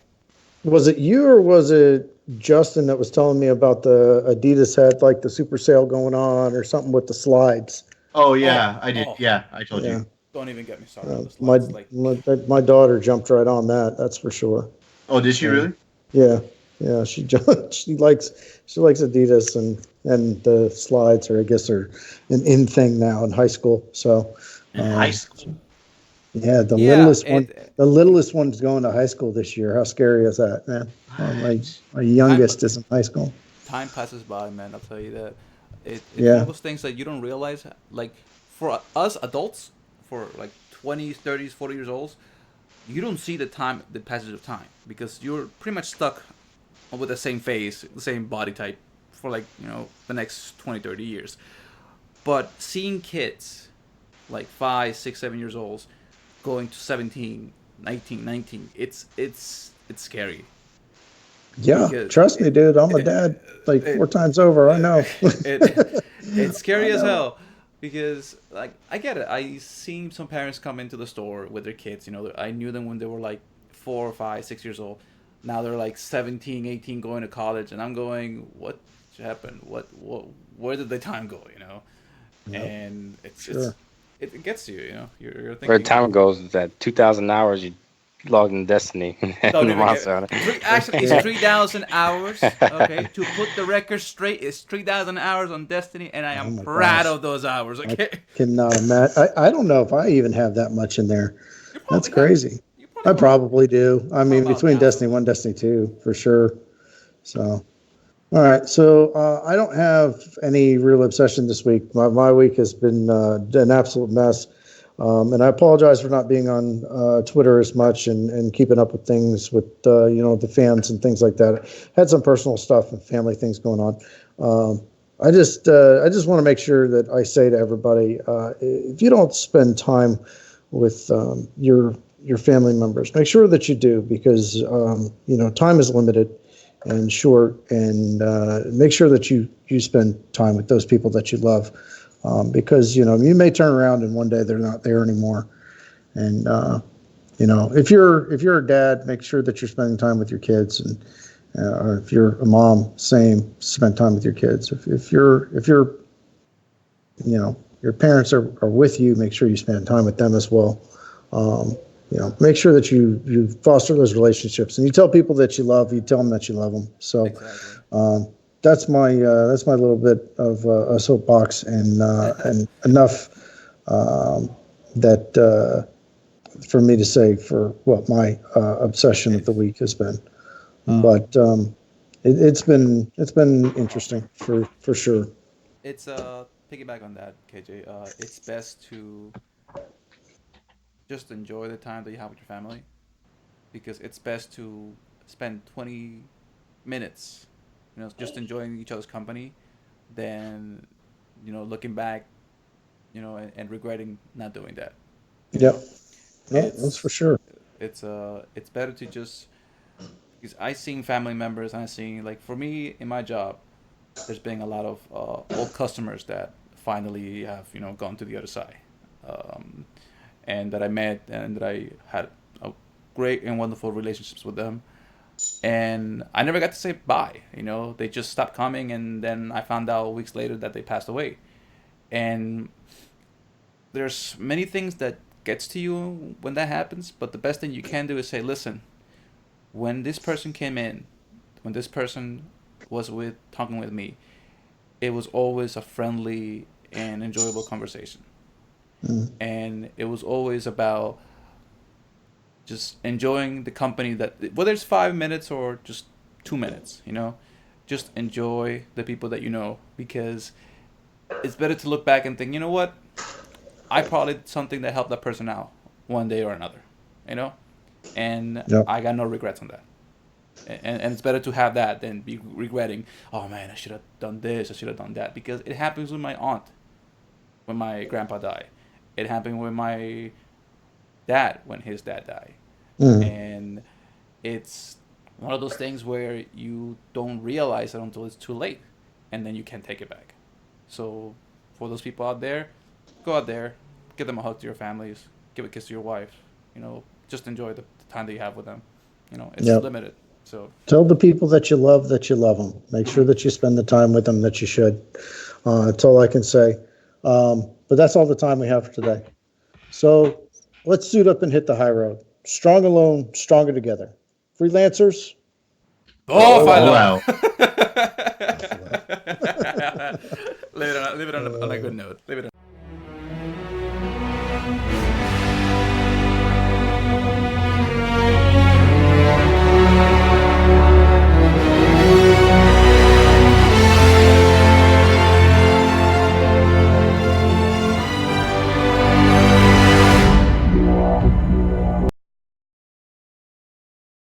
was it you or was it Justin that was telling me about the Adidas had the super sale going on or something with the slides? Oh yeah, I did. Oh. Yeah, I told Yeah. you. Don't even get me started on the My, slides. Like, my daughter jumped right on that. That's for sure. Oh, did she really? Yeah, yeah. She likes Adidas and the slides, or I guess are an in thing now in high school. So, In high school. yeah, yeah, the littlest one's going to high school this year. How scary is that, man? My youngest is in high school. time passes by, man. I'll tell you that. It's one Yeah, of those things that you don't realize. Like, for us adults, for like 20s, 30s, 40 years olds, you don't see the passage of time, because you're pretty much stuck with the same face, the same body type for like, the next 20, 30 years. But seeing kids like 5, 6, 7 years olds going to 17, 19, 19, it's scary yeah. because Trust me, dude. I'm a dad like it, 4 times over. I know. it's I scary as know. hell, because like I get it. I seen some parents come into the store with their kids. I knew them when they were like 4, 5, 6 years old. Now they're like 17, 18, going to college, and I'm going, what happened? What where did the time go? Yep, And sure. it gets to you. You're Where thinking, time goes is that 2,000 hours you logged in Destiny don't and the even get monster it. on it. Actually, it's Yeah. 3,000 hours. Okay, to put the record straight, it's 3,000 hours on Destiny, and I Oh am my proud gosh. of those hours. I Okay, cannot imagine. I don't know if I even have that much in there. you That's probably have crazy. you probably I have about probably do. I mean, about a between thousand. Destiny 1, Destiny 2, for sure. So, all right. So, I don't have any real obsession this week. My week has been an absolute mess. And I apologize for not being on Twitter as much and keeping up with things with, the fans and things like that. Had some personal stuff and family things going on. I just want to make sure that I say to everybody, if you don't spend time with your family members, make sure that you do, because time is limited and short, and make sure that you spend time with those people that you love, because you may turn around and one day they're not there anymore. And if you're a dad, make sure that you're spending time with your kids, and or if you're a mom, same, spend time with your kids. If your parents are with you, make sure you spend time with them as well. Um, make sure that you foster those relationships, and you tell people that you love. You tell them that you love them. So Exactly. um, that's my little bit of a soapbox, and enough that for me to say for what my obsession of the week has been. um, But it's been interesting for sure. it's piggyback on that, KJ. It's best to just enjoy the time that you have with your family, because it's best to spend 20 minutes, just enjoying each other's company, than looking back, and regretting not doing that. You Yep. know, No, that's for it's sure. it's better to just, because I seen family members, and I seen, like, for me in my job, there's been a lot of old customers that finally have gone to the other side, um, and that I met, and that I had a great and wonderful relationships with them, and I never got to say bye. They just stopped coming, and then I found out weeks later that they passed away. And there's many things that gets to you when that happens, but the best thing you can do is say, listen, when this person came in, when this person was with talking with me, it was always a friendly and enjoyable conversation, Mm. and it was always about just enjoying the company, that whether it's 5 minutes or just 2 minutes, just enjoy the people that you know, because it's better to look back and think, you know what, I probably did something that helped that person out one day or another, you know, and Yep. I got no regrets on that. And it's better to have that than be regretting, oh man, I should have done this, I should have done that, because it happens with my aunt when my grandpa died. It happened with my dad when his dad died. Mm. And it's one of those things where you don't realize it until it's too late, and then you can't take it back. So for those people out there, go out there, give them a hug to your families, give a kiss to your wife, just enjoy the time that you have with them. It's Yep. limited. So Tell the people that you love them. Make sure that you spend the time with them that you should. That's all I can say. But that's all the time we have for today. So let's suit up and hit the high road. Strong alone, stronger together. Freelancers, Oh, All follow. out.